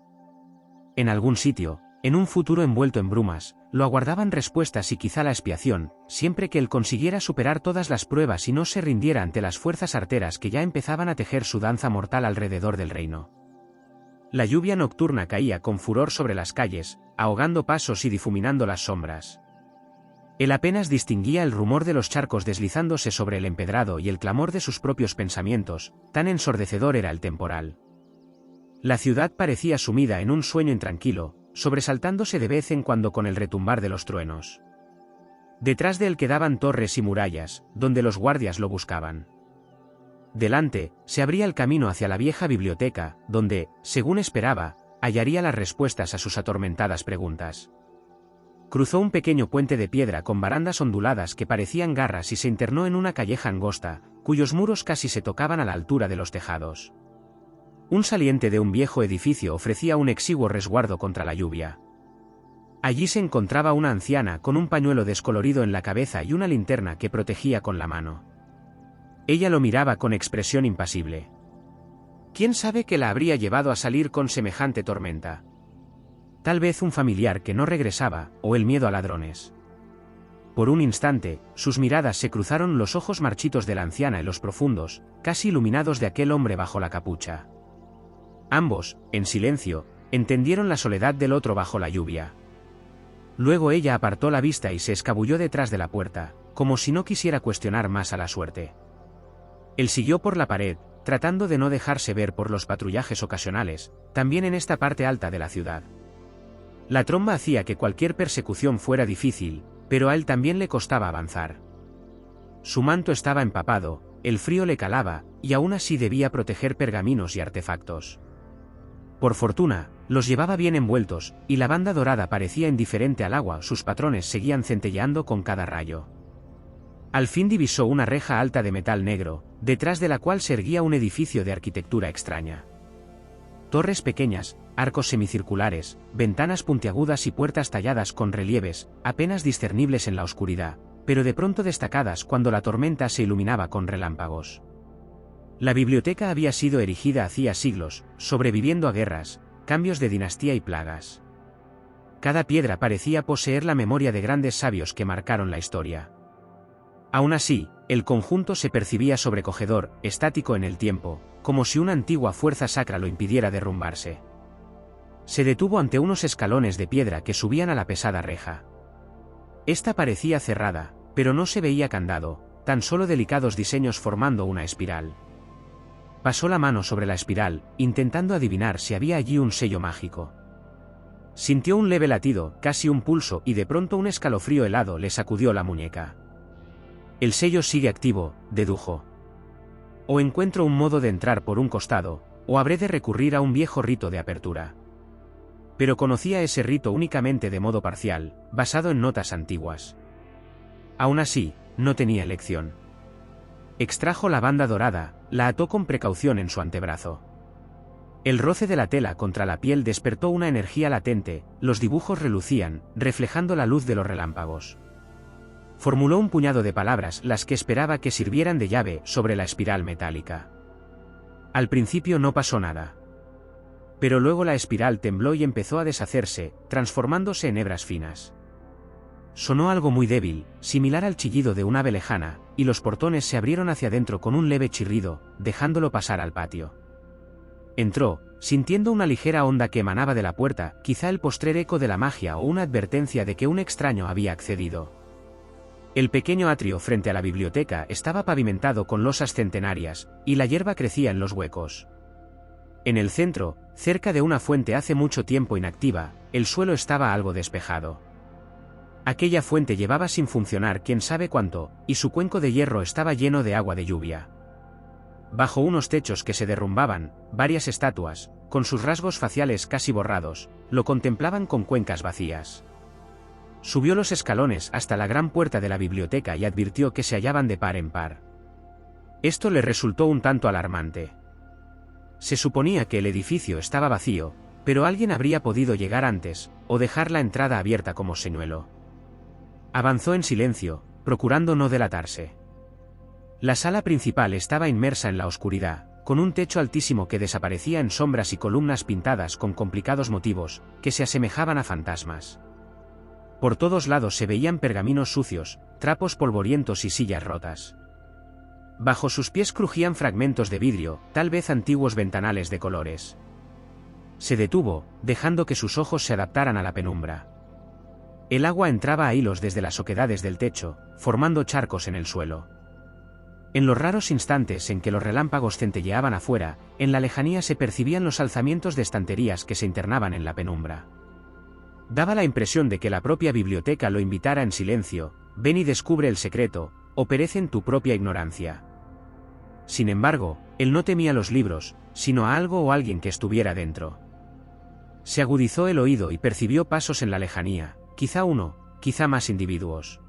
En algún sitio, en un futuro envuelto en brumas, lo aguardaban respuestas y quizá la expiación, siempre que él consiguiera superar todas las pruebas y no se rindiera ante las fuerzas arteras que ya empezaban a tejer su danza mortal alrededor del reino. La lluvia nocturna caía con furor sobre las calles, ahogando pasos y difuminando las sombras. Él apenas distinguía el rumor de los charcos deslizándose sobre el empedrado y el clamor de sus propios pensamientos, tan ensordecedor era el temporal. La ciudad parecía sumida en un sueño intranquilo, sobresaltándose de vez en cuando con el retumbar de los truenos. Detrás de él quedaban torres y murallas, donde los guardias lo buscaban. Delante, se abría el camino hacia la vieja biblioteca, donde, según esperaba, hallaría las respuestas a sus atormentadas preguntas. Cruzó un pequeño puente de piedra con barandas onduladas que parecían garras y se internó en una calleja angosta, cuyos muros casi se tocaban a la altura de los tejados. Un saliente de un viejo edificio ofrecía un exiguo resguardo contra la lluvia. Allí se encontraba una anciana con un pañuelo descolorido en la cabeza y una linterna que protegía con la mano. Ella lo miraba con expresión impasible. ¿Quién sabe qué la habría llevado a salir con semejante tormenta? Tal vez un familiar que no regresaba, o el miedo a ladrones. Por un instante, sus miradas se cruzaron los ojos marchitos de la anciana en los profundos, casi iluminados de aquel hombre bajo la capucha. Ambos, en silencio, entendieron la soledad del otro bajo la lluvia. Luego ella apartó la vista y se escabulló detrás de la puerta, como si no quisiera cuestionar más a la suerte. Él siguió por la pared, tratando de no dejarse ver por los patrullajes ocasionales, también en esta parte alta de la ciudad. La tromba hacía que cualquier persecución fuera difícil, pero a él también le costaba avanzar. Su manto estaba empapado, el frío le calaba, y aún así debía proteger pergaminos y artefactos. Por fortuna, los llevaba bien envueltos, y la banda dorada parecía indiferente al agua, sus patrones seguían centelleando con cada rayo. Al fin divisó una reja alta de metal negro, detrás de la cual se erguía un edificio de arquitectura extraña. Torres pequeñas, arcos semicirculares, ventanas puntiagudas y puertas talladas con relieves, apenas discernibles en la oscuridad, pero de pronto destacadas cuando la tormenta se iluminaba con relámpagos. La biblioteca había sido erigida hacía siglos, sobreviviendo a guerras, cambios de dinastía y plagas. Cada piedra parecía poseer la memoria de grandes sabios que marcaron la historia. Aún así, el conjunto se percibía sobrecogedor, estático en el tiempo, como si una antigua fuerza sacra lo impidiera derrumbarse. Se detuvo ante unos escalones de piedra que subían a la pesada reja. Esta parecía cerrada, pero no se veía candado, tan solo delicados diseños formando una espiral. Pasó la mano sobre la espiral, intentando adivinar si había allí un sello mágico. Sintió un leve latido, casi un pulso, y de pronto un escalofrío helado le sacudió la muñeca. El sello sigue activo, dedujo. O encuentro un modo de entrar por un costado, o habré de recurrir a un viejo rito de apertura. Pero conocía ese rito únicamente de modo parcial, basado en notas antiguas. Aún así, no tenía elección. Extrajo la banda dorada, la ató con precaución en su antebrazo. El roce de la tela contra la piel despertó una energía latente, los dibujos relucían, reflejando la luz de los relámpagos. Formuló un puñado de palabras, las que esperaba que sirvieran de llave, sobre la espiral metálica. Al principio no pasó nada. Pero luego la espiral tembló y empezó a deshacerse, transformándose en hebras finas. Sonó algo muy débil, similar al chillido de un ave lejana, y los portones se abrieron hacia adentro con un leve chirrido, dejándolo pasar al patio. Entró, sintiendo una ligera onda que emanaba de la puerta, quizá el postrer eco de la magia o una advertencia de que un extraño había accedido. El pequeño atrio frente a la biblioteca estaba pavimentado con losas centenarias, y la hierba crecía en los huecos. En el centro, cerca de una fuente hace mucho tiempo inactiva, el suelo estaba algo despejado. Aquella fuente llevaba sin funcionar quién sabe cuánto, y su cuenco de hierro estaba lleno de agua de lluvia. Bajo unos techos que se derrumbaban, varias estatuas, con sus rasgos faciales casi borrados, lo contemplaban con cuencas vacías. Subió los escalones hasta la gran puerta de la biblioteca y advirtió que se hallaban de par en par. Esto le resultó un tanto alarmante. Se suponía que el edificio estaba vacío, pero alguien habría podido llegar antes, o dejar la entrada abierta como señuelo. Avanzó en silencio, procurando no delatarse. La sala principal estaba inmersa en la oscuridad, con un techo altísimo que desaparecía en sombras y columnas pintadas con complicados motivos, que se asemejaban a fantasmas. Por todos lados se veían pergaminos sucios, trapos polvorientos y sillas rotas. Bajo sus pies crujían fragmentos de vidrio, tal vez antiguos ventanales de colores. Se detuvo, dejando que sus ojos se adaptaran a la penumbra. El agua entraba a hilos desde las oquedades del techo, formando charcos en el suelo. En los raros instantes en que los relámpagos centelleaban afuera, en la lejanía se percibían los alzamientos de estanterías que se internaban en la penumbra. Daba la impresión de que la propia biblioteca lo invitara en silencio: ven y descubre el secreto, o perece en tu propia ignorancia. Sin embargo, él no temía los libros, sino a algo o alguien que estuviera dentro. Se agudizó el oído y percibió pasos en la lejanía, quizá uno, quizá más individuos.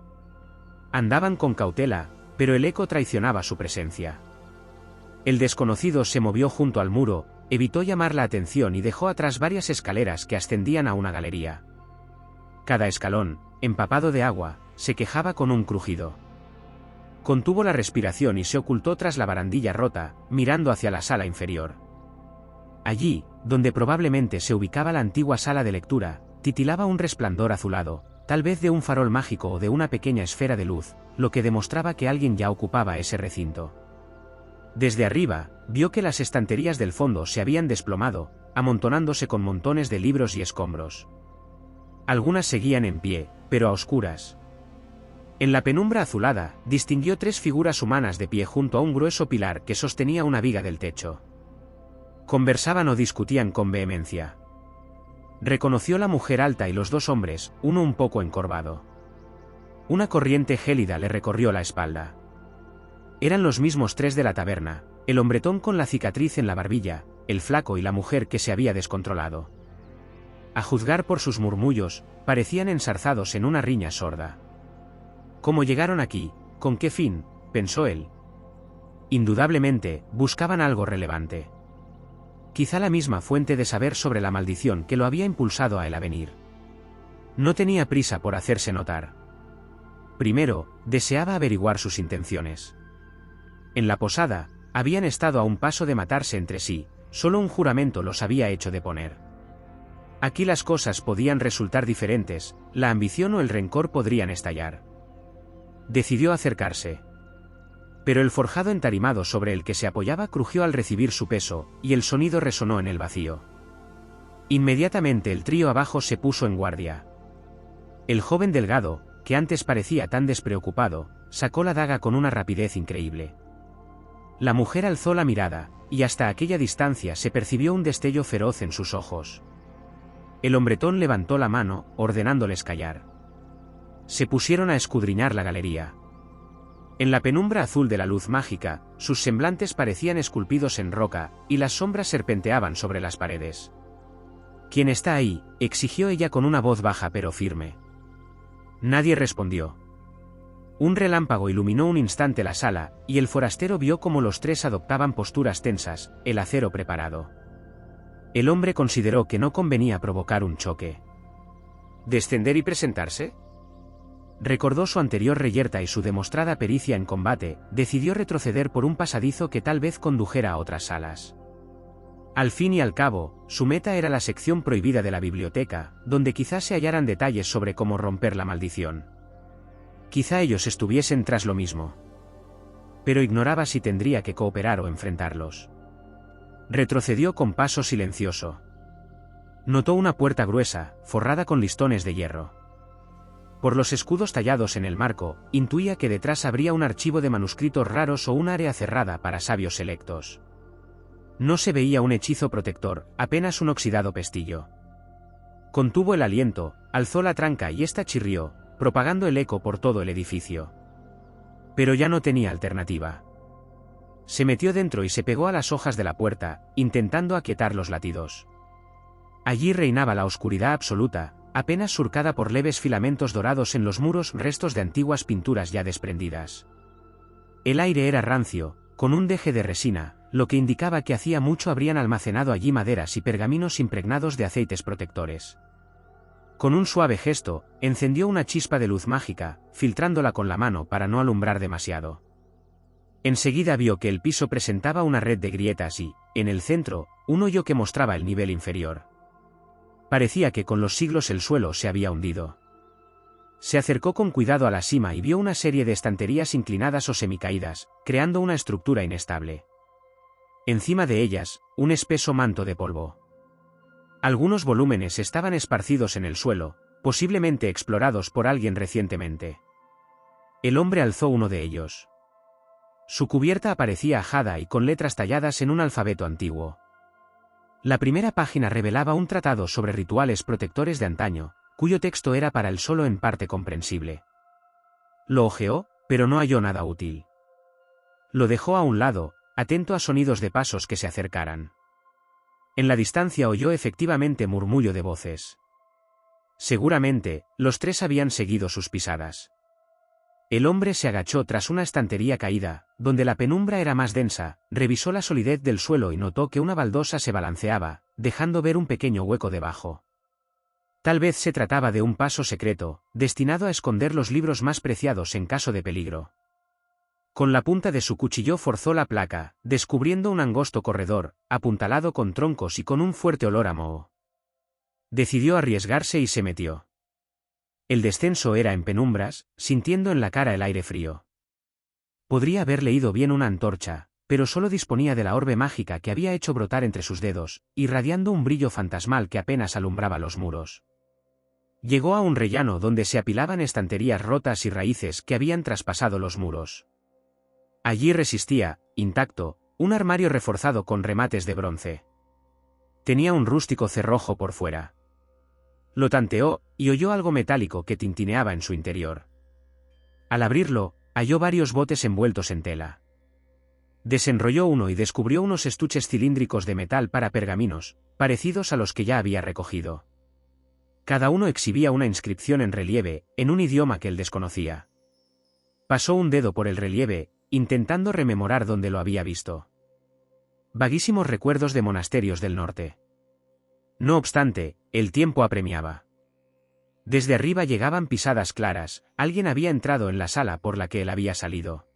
Andaban con cautela, pero el eco traicionaba su presencia. El desconocido se movió junto al muro, evitó llamar la atención y dejó atrás varias escaleras que ascendían a una galería. Cada escalón, empapado de agua, se quejaba con un crujido. Contuvo la respiración y se ocultó tras la barandilla rota, mirando hacia la sala inferior. Allí, donde probablemente se ubicaba la antigua sala de lectura, titilaba un resplandor azulado, tal vez de un farol mágico o de una pequeña esfera de luz, lo que demostraba que alguien ya ocupaba ese recinto. Desde arriba, vio que las estanterías del fondo se habían desplomado, amontonándose con montones de libros y escombros. Algunas seguían en pie, pero a oscuras. En la penumbra azulada, distinguió 3 figuras humanas de pie junto a un grueso pilar que sostenía una viga del techo. Conversaban o discutían con vehemencia. Reconoció la mujer alta y los 2 hombres, uno un poco encorvado. Una corriente gélida le recorrió la espalda. Eran los mismos 3 de la taberna, el hombretón con la cicatriz en la barbilla, el flaco y la mujer que se había descontrolado. A juzgar por sus murmullos, parecían ensarzados en una riña sorda. ¿Cómo llegaron aquí? ¿Con qué fin?, pensó él. Indudablemente, buscaban algo relevante. Quizá la misma fuente de saber sobre la maldición que lo había impulsado a él a venir. No tenía prisa por hacerse notar. Primero, deseaba averiguar sus intenciones. En la posada, habían estado a un paso de matarse entre sí, solo un juramento los había hecho deponer. Aquí las cosas podían resultar diferentes, la ambición o el rencor podrían estallar. Decidió acercarse. Pero el forjado entarimado sobre el que se apoyaba crujió al recibir su peso, y el sonido resonó en el vacío. Inmediatamente el trío abajo se puso en guardia. El joven delgado, que antes parecía tan despreocupado, sacó la daga con una rapidez increíble. La mujer alzó la mirada, y hasta aquella distancia se percibió un destello feroz en sus ojos. El hombretón levantó la mano, ordenándoles callar. Se pusieron a escudriñar la galería. En la penumbra azul de la luz mágica, sus semblantes parecían esculpidos en roca, y las sombras serpenteaban sobre las paredes. ¿Quién está ahí?, exigió ella con una voz baja pero firme. Nadie respondió. Un relámpago iluminó un instante la sala, y el forastero vio cómo los 3 adoptaban posturas tensas, el acero preparado. El hombre consideró que no convenía provocar un choque. ¿Descender y presentarse? Recordó su anterior reyerta y su demostrada pericia en combate, decidió retroceder por un pasadizo que tal vez condujera a otras salas. Al fin y al cabo, su meta era la sección prohibida de la biblioteca, donde quizás se hallaran detalles sobre cómo romper la maldición. Quizá ellos estuviesen tras lo mismo. Pero ignoraba si tendría que cooperar o enfrentarlos. Retrocedió con paso silencioso. Notó una puerta gruesa, forrada con listones de hierro. Por los escudos tallados en el marco, intuía que detrás habría un archivo de manuscritos raros o un área cerrada para sabios selectos. No se veía un hechizo protector, apenas un oxidado pestillo. Contuvo el aliento, alzó la tranca y ésta chirrió, propagando el eco por todo el edificio. Pero ya no tenía alternativa. Se metió dentro y se pegó a las hojas de la puerta, intentando aquietar los latidos. Allí reinaba la oscuridad absoluta, apenas surcada por leves filamentos dorados en los muros, restos de antiguas pinturas ya desprendidas. El aire era rancio, con un deje de resina, lo que indicaba que hacía mucho habrían almacenado allí maderas y pergaminos impregnados de aceites protectores. Con un suave gesto, encendió una chispa de luz mágica, filtrándola con la mano para no alumbrar demasiado. Enseguida vio que el piso presentaba una red de grietas y, en el centro, un hoyo que mostraba el nivel inferior. Parecía que con los siglos el suelo se había hundido. Se acercó con cuidado a la cima y vio una serie de estanterías inclinadas o semicaídas, creando una estructura inestable. Encima de ellas, un espeso manto de polvo. Algunos volúmenes estaban esparcidos en el suelo, posiblemente explorados por alguien recientemente. El hombre alzó uno de ellos. Su cubierta aparecía ajada y con letras talladas en un alfabeto antiguo. La primera página revelaba un tratado sobre rituales protectores de antaño, cuyo texto era para él solo en parte comprensible. Lo hojeó, pero no halló nada útil. Lo dejó a un lado, atento a sonidos de pasos que se acercaran. En la distancia oyó efectivamente murmullo de voces. Seguramente, los tres habían seguido sus pisadas. El hombre se agachó tras una estantería caída, donde la penumbra era más densa, revisó la solidez del suelo y notó que una baldosa se balanceaba, dejando ver un pequeño hueco debajo. Tal vez se trataba de un paso secreto, destinado a esconder los libros más preciados en caso de peligro. Con la punta de su cuchillo forzó la placa, descubriendo un angosto corredor, apuntalado con troncos y con un fuerte olor a moho. Decidió arriesgarse y se metió. El descenso era en penumbras, sintiendo en la cara el aire frío. Podría haber leído bien una antorcha, pero solo disponía de la orbe mágica que había hecho brotar entre sus dedos, irradiando un brillo fantasmal que apenas alumbraba los muros. Llegó a un rellano donde se apilaban estanterías rotas y raíces que habían traspasado los muros. Allí resistía, intacto, un armario reforzado con remates de bronce. Tenía un rústico cerrojo por fuera. Lo tanteó, y oyó algo metálico que tintineaba en su interior. Al abrirlo, halló varios botes envueltos en tela. Desenrolló uno y descubrió unos estuches cilíndricos de metal para pergaminos, parecidos a los que ya había recogido. Cada uno exhibía una inscripción en relieve, en un idioma que él desconocía. Pasó un dedo por el relieve, intentando rememorar dónde lo había visto. Vaguísimos recuerdos de monasterios del norte. No obstante, el tiempo apremiaba. Desde arriba llegaban pisadas claras, alguien había entrado en la sala por la que él había salido.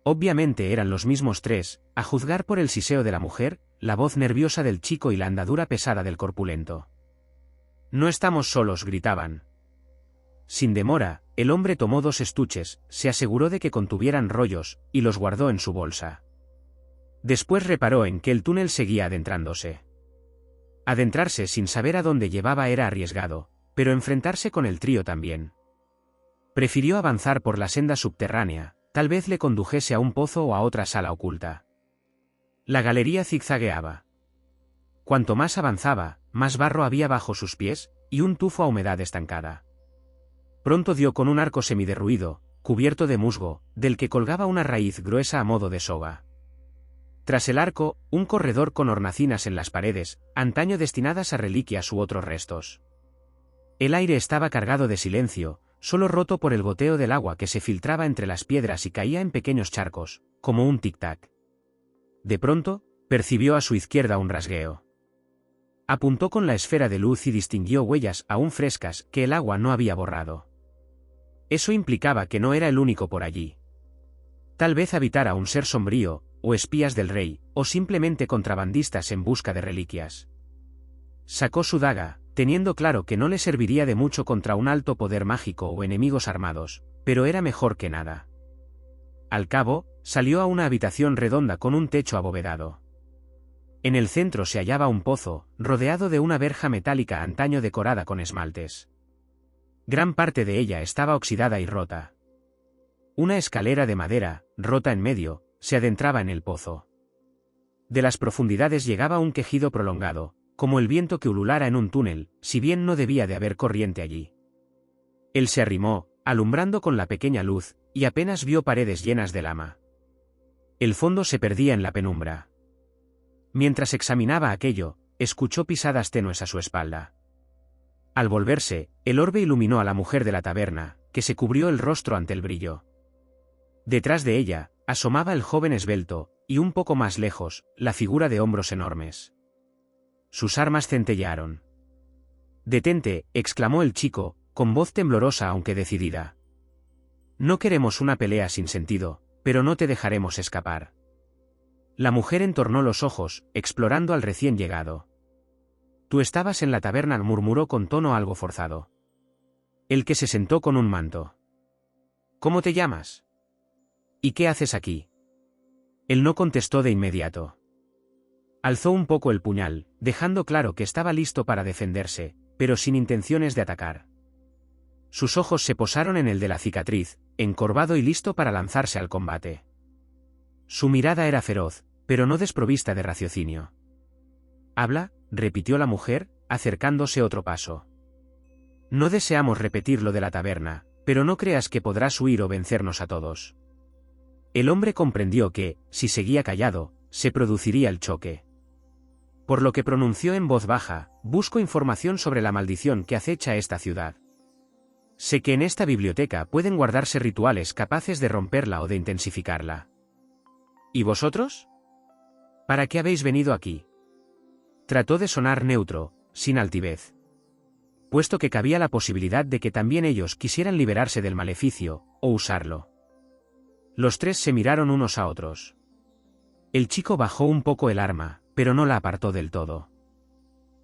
Obviamente eran los mismos tres, a juzgar por el siseo de la mujer, la voz nerviosa del chico y la andadura pesada del corpulento. «No estamos solos», gritaban. Sin demora, el hombre tomó 2 estuches, se aseguró de que contuvieran rollos, y los guardó en su bolsa. Después reparó en que el túnel seguía adentrándose. Adentrarse sin saber a dónde llevaba era arriesgado, pero enfrentarse con el trío también. Prefirió avanzar por la senda subterránea, tal vez le condujese a un pozo o a otra sala oculta. La galería zigzagueaba. Cuanto más avanzaba, más barro había bajo sus pies, y un tufo a humedad estancada. Pronto dio con un arco semiderruido, cubierto de musgo, del que colgaba una raíz gruesa a modo de soga. Tras el arco, un corredor con hornacinas en las paredes, antaño destinadas a reliquias u otros restos. El aire estaba cargado de silencio, solo roto por el goteo del agua que se filtraba entre las piedras y caía en pequeños charcos, como un tic-tac. De pronto, percibió a su izquierda un rasgueo. Apuntó con la esfera de luz y distinguió huellas aún frescas que el agua no había borrado. Eso implicaba que no era el único por allí. Tal vez habitara un ser sombrío, o espías del rey, o simplemente contrabandistas en busca de reliquias. Sacó su daga, teniendo claro que no le serviría de mucho contra un alto poder mágico o enemigos armados, pero era mejor que nada. Al cabo, salió a una habitación redonda con un techo abovedado. En el centro se hallaba un pozo, rodeado de una verja metálica antaño decorada con esmaltes. Gran parte de ella estaba oxidada y rota. Una escalera de madera, rota en medio, se adentraba en el pozo. De las profundidades llegaba un quejido prolongado, como el viento que ululara en un túnel, si bien no debía de haber corriente allí. Él se arrimó, alumbrando con la pequeña luz, y apenas vio paredes llenas de lama. El fondo se perdía en la penumbra. Mientras examinaba aquello, escuchó pisadas tenues a su espalda. Al volverse, el orbe iluminó a la mujer de la taberna, que se cubrió el rostro ante el brillo. Detrás de ella, asomaba el joven esbelto, y un poco más lejos, la figura de hombros enormes. Sus armas centellearon. «Detente», exclamó el chico, con voz temblorosa aunque decidida. «No queremos una pelea sin sentido, pero no te dejaremos escapar». La mujer entornó los ojos, explorando al recién llegado. «Tú estabas en la taberna», murmuró con tono algo forzado. El que se sentó con un manto. «¿Cómo te llamas? ¿Y qué haces aquí?» Él no contestó de inmediato. Alzó un poco el puñal, dejando claro que estaba listo para defenderse, pero sin intenciones de atacar. Sus ojos se posaron en el de la cicatriz, encorvado y listo para lanzarse al combate. Su mirada era feroz, pero no desprovista de raciocinio. «¿Habla?», repitió la mujer, acercándose otro paso. «No deseamos repetir lo de la taberna, pero no creas que podrás huir o vencernos a todos». El hombre comprendió que, si seguía callado, se produciría el choque. Por lo que pronunció en voz baja: «Busco información sobre la maldición que acecha esta ciudad. Sé que en esta biblioteca pueden guardarse rituales capaces de romperla o de intensificarla». «¿Y vosotros? ¿Para qué habéis venido aquí?». Trató de sonar neutro, sin altivez. Puesto que cabía la posibilidad de que también ellos quisieran liberarse del maleficio, o usarlo. Los tres se miraron unos a otros. El chico bajó un poco el arma, pero no la apartó del todo.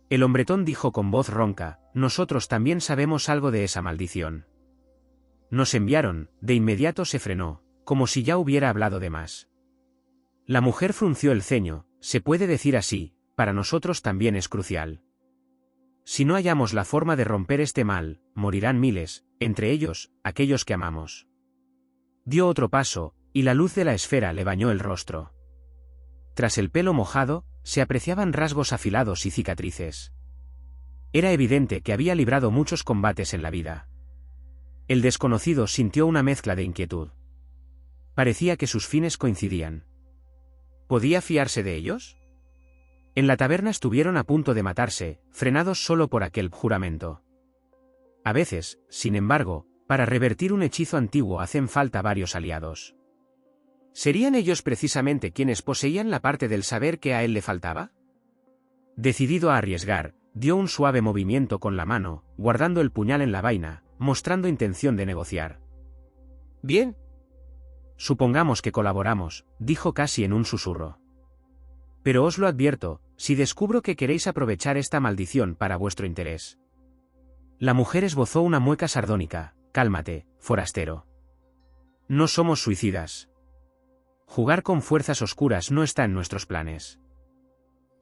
El hombretón dijo con voz ronca: «Nosotros también sabemos algo de esa maldición. Nos enviaron». De inmediato se frenó, como si ya hubiera hablado de más. La mujer frunció el ceño: «Se puede decir así, para nosotros también es crucial. Si no hallamos la forma de romper este mal, morirán miles, entre ellos, aquellos que amamos». Dio otro paso, y la luz de la esfera le bañó el rostro. Tras el pelo mojado, se apreciaban rasgos afilados y cicatrices. Era evidente que había librado muchos combates en la vida. El desconocido sintió una mezcla de inquietud. Parecía que sus fines coincidían. ¿Podía fiarse de ellos? En la taberna estuvieron a punto de matarse, frenados solo por aquel juramento. A veces, sin embargo, para revertir un hechizo antiguo hacen falta varios aliados. ¿Serían ellos precisamente quienes poseían la parte del saber que a él le faltaba? Decidido a arriesgar, dio un suave movimiento con la mano, guardando el puñal en la vaina, mostrando intención de negociar. «Bien. Supongamos que colaboramos», dijo casi en un susurro. «Pero os lo advierto, si descubro que queréis aprovechar esta maldición para vuestro interés». La mujer esbozó una mueca sardónica. «Cálmate, forastero. No somos suicidas. Jugar con fuerzas oscuras no está en nuestros planes.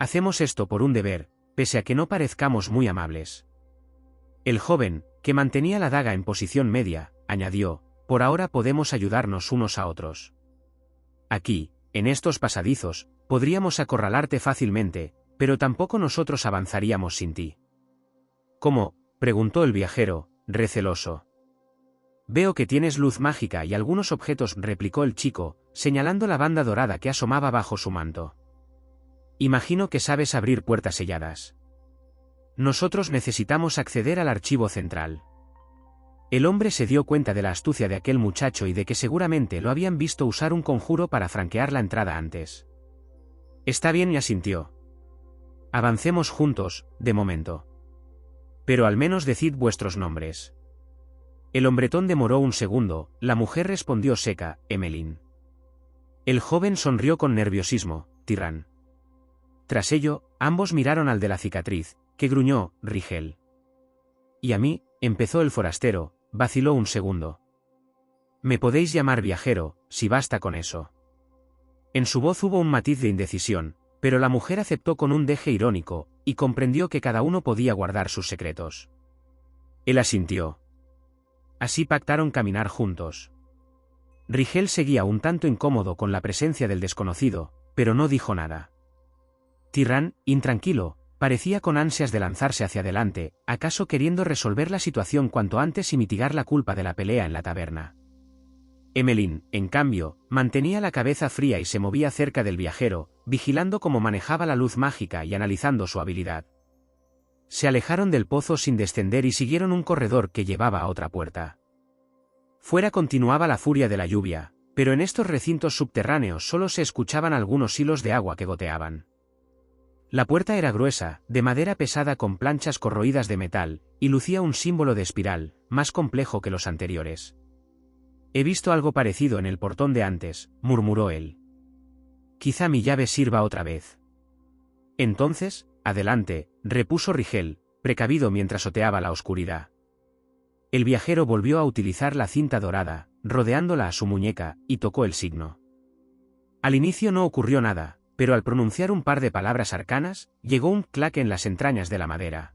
Hacemos esto por un deber, pese a que no parezcamos muy amables». El joven, que mantenía la daga en posición media, añadió: «Por ahora podemos ayudarnos unos a otros. Aquí, en estos pasadizos, podríamos acorralarte fácilmente, pero tampoco nosotros avanzaríamos sin ti». «¿Cómo?», preguntó el viajero, receloso. «Veo que tienes luz mágica y algunos objetos», replicó el chico, señalando la banda dorada que asomaba bajo su manto. «Imagino que sabes abrir puertas selladas. Nosotros necesitamos acceder al archivo central». El hombre se dio cuenta de la astucia de aquel muchacho y de que seguramente lo habían visto usar un conjuro para franquear la entrada antes. «Está bien», y asintió. «Avancemos juntos, de momento. Pero al menos decid vuestros nombres». El hombretón demoró un segundo, la mujer respondió seca: «Emmeline». El joven sonrió con nerviosismo: «Tyrran». Tras ello, ambos miraron al de la cicatriz, que gruñó: «Rigel». «Y a mí», empezó el forastero, vaciló un segundo. «Me podéis llamar viajero, si basta con eso». En su voz hubo un matiz de indecisión, pero la mujer aceptó con un deje irónico, y comprendió que cada uno podía guardar sus secretos. Él asintió. Así pactaron caminar juntos. Rigel seguía un tanto incómodo con la presencia del desconocido, pero no dijo nada. «Tyrran, intranquilo», Parecía con ansias de lanzarse hacia adelante, acaso queriendo resolver la situación cuanto antes y mitigar la culpa de la pelea en la taberna. Emmeline, en cambio, mantenía la cabeza fría y se movía cerca del viajero, vigilando cómo manejaba la luz mágica y analizando su habilidad. Se alejaron del pozo sin descender y siguieron un corredor que llevaba a otra puerta. Fuera continuaba la furia de la lluvia, pero en estos recintos subterráneos solo se escuchaban algunos hilos de agua que goteaban. La puerta era gruesa, de madera pesada con planchas corroídas de metal, y lucía un símbolo de espiral, más complejo que los anteriores. «He visto algo parecido en el portón de antes», murmuró él. «Quizá mi llave sirva otra vez». «Entonces, adelante», repuso Rigel, precavido mientras oteaba la oscuridad. El viajero volvió a utilizar la cinta dorada, rodeándola a su muñeca, y tocó el signo. Al inicio no ocurrió nada, pero al pronunciar un par de palabras arcanas, llegó un claque en las entrañas de la madera.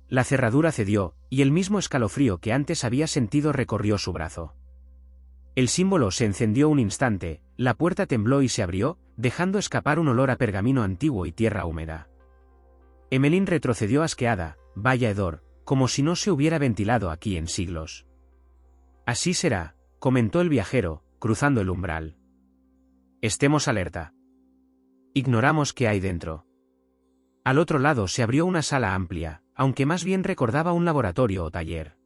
La cerradura cedió, y el mismo escalofrío que antes había sentido recorrió su brazo. El símbolo se encendió un instante, la puerta tembló y se abrió, dejando escapar un olor a pergamino antiguo y tierra húmeda. Emmeline retrocedió asqueada, vaya hedor, como si no se hubiera ventilado aquí en siglos. «Así será», comentó el viajero, cruzando el umbral. «Estemos alerta. Ignoramos qué hay dentro». Al otro lado se abrió una sala amplia, aunque más bien recordaba un laboratorio o taller.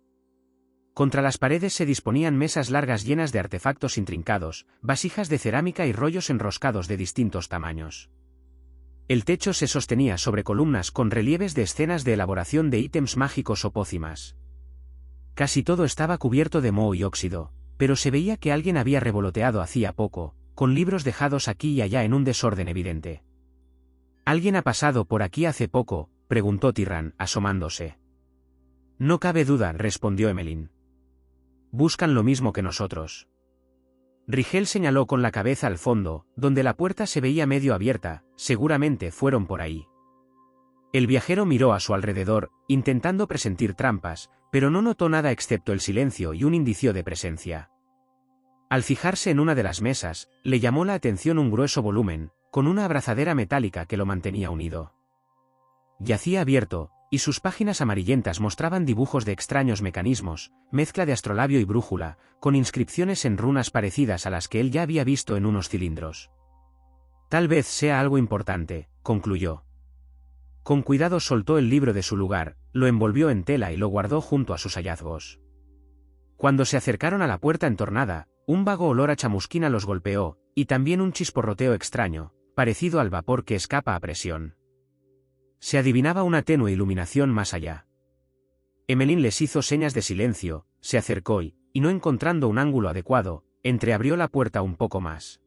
Contra las paredes se disponían mesas largas llenas de artefactos intrincados, vasijas de cerámica y rollos enroscados de distintos tamaños. El techo se sostenía sobre columnas con relieves de escenas de elaboración de ítems mágicos o pócimas. Casi todo estaba cubierto de moho y óxido, pero se veía que alguien había revoloteado hacía poco, con libros dejados aquí y allá en un desorden evidente. «¿Alguien ha pasado por aquí hace poco?», preguntó Tyrran, asomándose. «No cabe duda», respondió Emmeline. «Buscan lo mismo que nosotros». Rigel señaló con la cabeza al fondo, donde la puerta se veía medio abierta, «seguramente fueron por ahí». El viajero miró a su alrededor, intentando presentir trampas, pero no notó nada excepto el silencio y un indicio de presencia. Al fijarse en una de las mesas, le llamó la atención un grueso volumen, con una abrazadera metálica que lo mantenía unido. Yacía abierto, y sus páginas amarillentas mostraban dibujos de extraños mecanismos, mezcla de astrolabio y brújula, con inscripciones en runas parecidas a las que él ya había visto en unos cilindros. «Tal vez sea algo importante», concluyó. Con cuidado soltó el libro de su lugar, lo envolvió en tela y lo guardó junto a sus hallazgos. Cuando se acercaron a la puerta entornada, un vago olor a chamusquina los golpeó, y también un chisporroteo extraño, parecido al vapor que escapa a presión. Se adivinaba una tenue iluminación más allá. Emmeline les hizo señas de silencio, se acercó y, no encontrando un ángulo adecuado, entreabrió la puerta un poco más.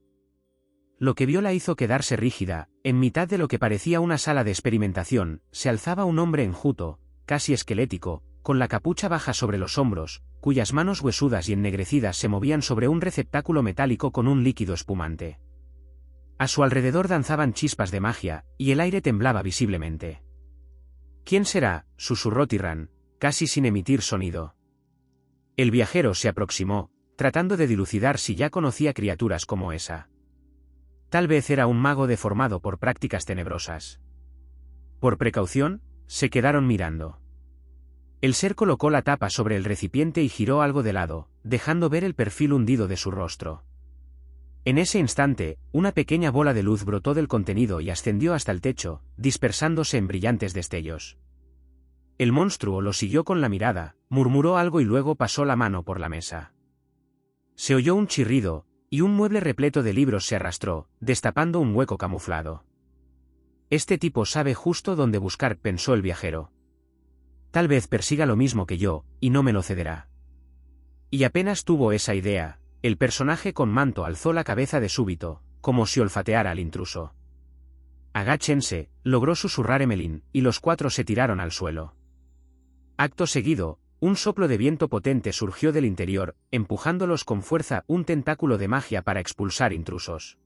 Lo que vio la hizo quedarse rígida. En mitad de lo que parecía una sala de experimentación, se alzaba un hombre enjuto, casi esquelético, con la capucha baja sobre los hombros, cuyas manos huesudas y ennegrecidas se movían sobre un receptáculo metálico con un líquido espumante. A su alrededor danzaban chispas de magia, y el aire temblaba visiblemente. «¿Quién será?», susurró Tyrran, casi sin emitir sonido. El viajero se aproximó, tratando de dilucidar si ya conocía criaturas como esa. Tal vez era un mago deformado por prácticas tenebrosas. Por precaución, se quedaron mirando. El ser colocó la tapa sobre el recipiente y giró algo de lado, dejando ver el perfil hundido de su rostro. En ese instante, una pequeña bola de luz brotó del contenido y ascendió hasta el techo, dispersándose en brillantes destellos. El monstruo lo siguió con la mirada, murmuró algo y luego pasó la mano por la mesa. Se oyó un chirrido, y un mueble repleto de libros se arrastró, destapando un hueco camuflado. «Este tipo sabe justo dónde buscar», pensó el viajero. «Tal vez persiga lo mismo que yo, y no me lo cederá». Y apenas tuvo esa idea, el personaje con manto alzó la cabeza de súbito, como si olfateara al intruso. «Agáchense», logró susurrar Emmeline, y los cuatro se tiraron al suelo. Acto seguido, un soplo de viento potente surgió del interior, empujándolos con fuerza un tentáculo de magia para expulsar intrusos.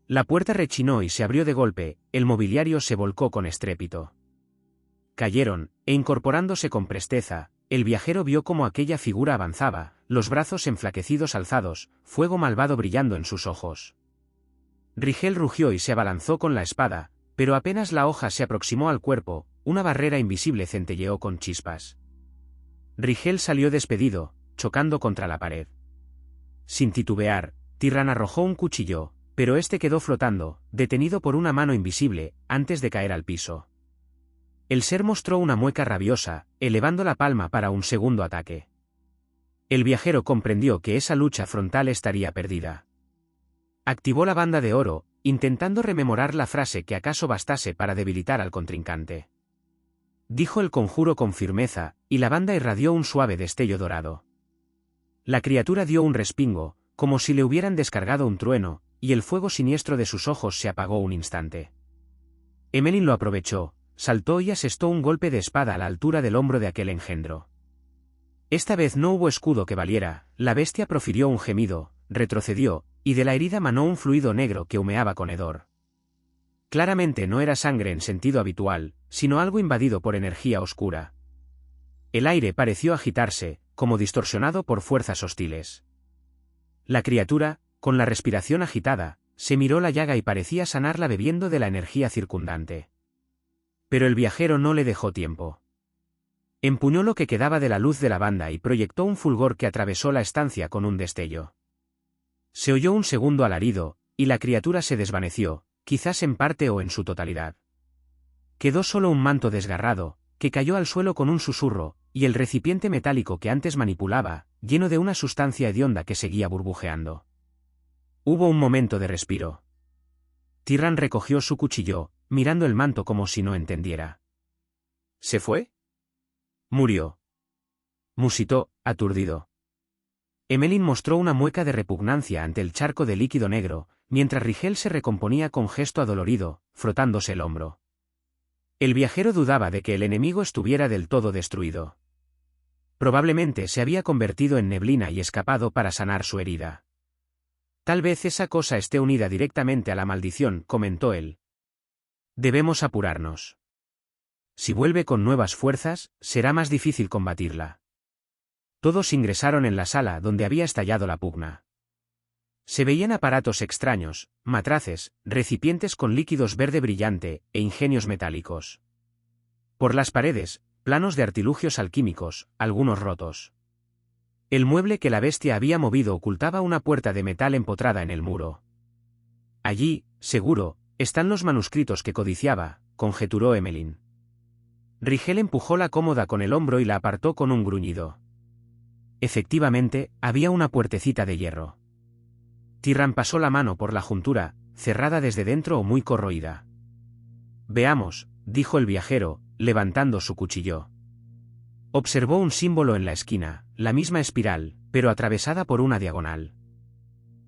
La puerta rechinó y se abrió de golpe, el mobiliario se volcó con estrépito. Cayeron, e incorporándose con presteza, el viajero vio cómo aquella figura avanzaba, los brazos enflaquecidos alzados, fuego malvado brillando en sus ojos. Rigel rugió y se abalanzó con la espada, pero apenas la hoja se aproximó al cuerpo, una barrera invisible centelleó con chispas. Rigel salió despedido, chocando contra la pared. Sin titubear, Tyran arrojó un cuchillo, pero este quedó flotando, detenido por una mano invisible, antes de caer al piso. El ser mostró una mueca rabiosa, elevando la palma para un segundo ataque. El viajero comprendió que esa lucha frontal estaría perdida. Activó la banda de oro, intentando rememorar la frase que acaso bastase para debilitar al contrincante. Dijo el conjuro con firmeza, y la banda irradió un suave destello dorado. La criatura dio un respingo, como si le hubieran descargado un trueno, y el fuego siniestro de sus ojos se apagó un instante. Emelin lo aprovechó, saltó y asestó un golpe de espada a la altura del hombro de aquel engendro. Esta vez no hubo escudo que valiera, la bestia profirió un gemido, retrocedió, y de la herida manó un fluido negro que humeaba con hedor. Claramente no era sangre en sentido habitual, sino algo invadido por energía oscura. El aire pareció agitarse, como distorsionado por fuerzas hostiles. La criatura, con la respiración agitada, se miró la llaga y parecía sanarla bebiendo de la energía circundante. Pero el viajero no le dejó tiempo. Empuñó lo que quedaba de la luz de la banda y proyectó un fulgor que atravesó la estancia con un destello. Se oyó un segundo alarido, y la criatura se desvaneció, quizás en parte o en su totalidad. Quedó solo un manto desgarrado, que cayó al suelo con un susurro, y el recipiente metálico que antes manipulaba, lleno de una sustancia hedionda que seguía burbujeando. Hubo un momento de respiro. Tyran recogió su cuchillo, mirando el manto como si no entendiera. ¿Se fue? Murió. Musitó, aturdido. Emelin mostró una mueca de repugnancia ante el charco de líquido negro, mientras Rigel se recomponía con gesto adolorido, frotándose el hombro. El viajero dudaba de que el enemigo estuviera del todo destruido. Probablemente se había convertido en neblina y escapado para sanar su herida. Tal vez esa cosa esté unida directamente a la maldición, comentó él. Debemos apurarnos. Si vuelve con nuevas fuerzas, será más difícil combatirla. Todos ingresaron en la sala donde había estallado la pugna. Se veían aparatos extraños, matraces, recipientes con líquidos verde brillante, e ingenios metálicos. Por las paredes, planos de artilugios alquímicos, algunos rotos. El mueble que la bestia había movido ocultaba una puerta de metal empotrada en el muro. Allí, seguro, están los manuscritos que codiciaba, conjeturó Emelin. Rigel empujó la cómoda con el hombro y la apartó con un gruñido. Efectivamente, había una puertecita de hierro. Tyran pasó la mano por la juntura, cerrada desde dentro o muy corroída. Veamos, dijo el viajero, levantando su cuchillo. Observó un símbolo en la esquina, la misma espiral, pero atravesada por una diagonal.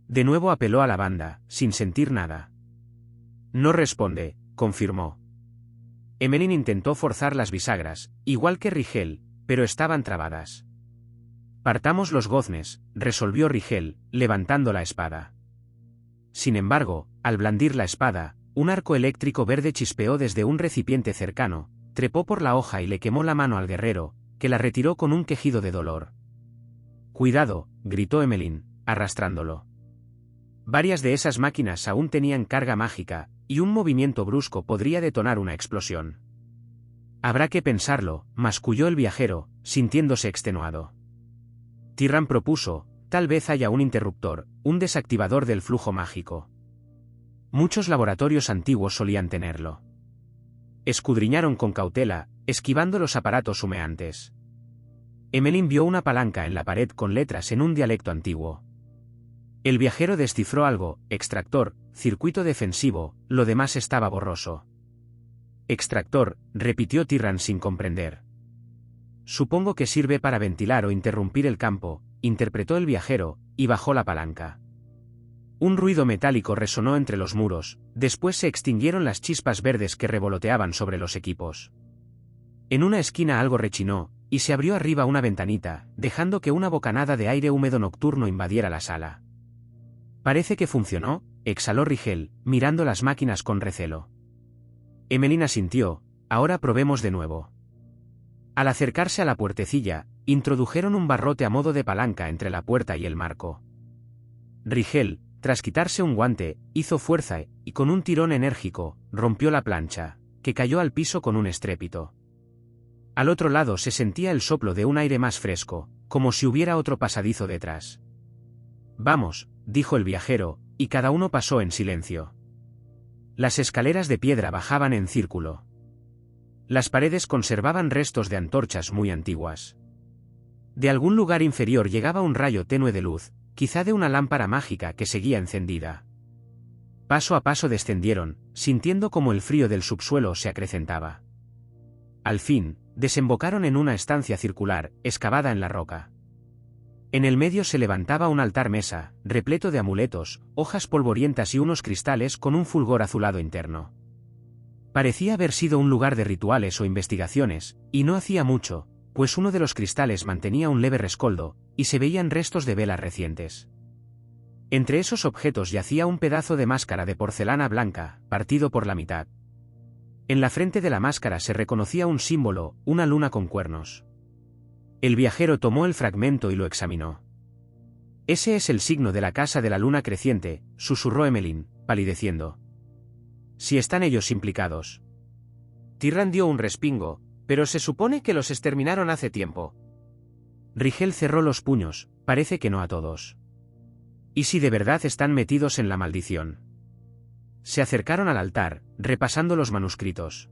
De nuevo apeló a la banda, sin sentir nada. No responde, confirmó. Emelin intentó forzar las bisagras, igual que Rigel, pero estaban trabadas. Partamos los goznes, resolvió Rigel, levantando la espada. Sin embargo, al blandir la espada, un arco eléctrico verde chispeó desde un recipiente cercano, trepó por la hoja y le quemó la mano al guerrero, que la retiró con un quejido de dolor. Cuidado, gritó Emelin, arrastrándolo. Varias de esas máquinas aún tenían carga mágica, y un movimiento brusco podría detonar una explosión. Habrá que pensarlo, masculló el viajero, sintiéndose extenuado. Tyran propuso, tal vez haya un interruptor, un desactivador del flujo mágico. Muchos laboratorios antiguos solían tenerlo. Escudriñaron con cautela, esquivando los aparatos humeantes. Emelin vio una palanca en la pared con letras en un dialecto antiguo. El viajero descifró algo: extractor, circuito defensivo, lo demás estaba borroso. Extractor, repitió Tyran sin comprender. Supongo que sirve para ventilar o interrumpir el campo, interpretó el viajero, y bajó la palanca. Un ruido metálico resonó entre los muros, después se extinguieron las chispas verdes que revoloteaban sobre los equipos. En una esquina algo rechinó, y se abrió arriba una ventanita, dejando que una bocanada de aire húmedo nocturno invadiera la sala. Parece que funcionó, exhaló Rigel, mirando las máquinas con recelo. Emelin asintió, ahora probemos de nuevo. Al acercarse a la puertecilla, introdujeron un barrote a modo de palanca entre la puerta y el marco. Rigel, tras quitarse un guante, hizo fuerza y con un tirón enérgico, rompió la plancha, que cayó al piso con un estrépito. Al otro lado se sentía el soplo de un aire más fresco, como si hubiera otro pasadizo detrás. «Vamos», dijo el viajero, y cada uno pasó en silencio. Las escaleras de piedra bajaban en círculo. Las paredes conservaban restos de antorchas muy antiguas. De algún lugar inferior llegaba un rayo tenue de luz, quizá de una lámpara mágica que seguía encendida. Paso a paso descendieron, sintiendo como el frío del subsuelo se acrecentaba. Al fin, desembocaron en una estancia circular, excavada en la roca. En el medio se levantaba un altar-mesa, repleto de amuletos, hojas polvorientas y unos cristales con un fulgor azulado interno. Parecía haber sido un lugar de rituales o investigaciones, y no hacía mucho, pues uno de los cristales mantenía un leve rescoldo, y se veían restos de velas recientes. Entre esos objetos yacía un pedazo de máscara de porcelana blanca, partido por la mitad. En la frente de la máscara se reconocía un símbolo, una luna con cuernos. El viajero tomó el fragmento y lo examinó. «Ese es el signo de la casa de la luna creciente», susurró Emmeline, palideciendo. «Si están ellos implicados». Tirran dio un respingo, «pero se supone que los exterminaron hace tiempo». Rigel cerró los puños, «parece que no a todos». «¿Y si de verdad están metidos en la maldición?» Se acercaron al altar, repasando los manuscritos.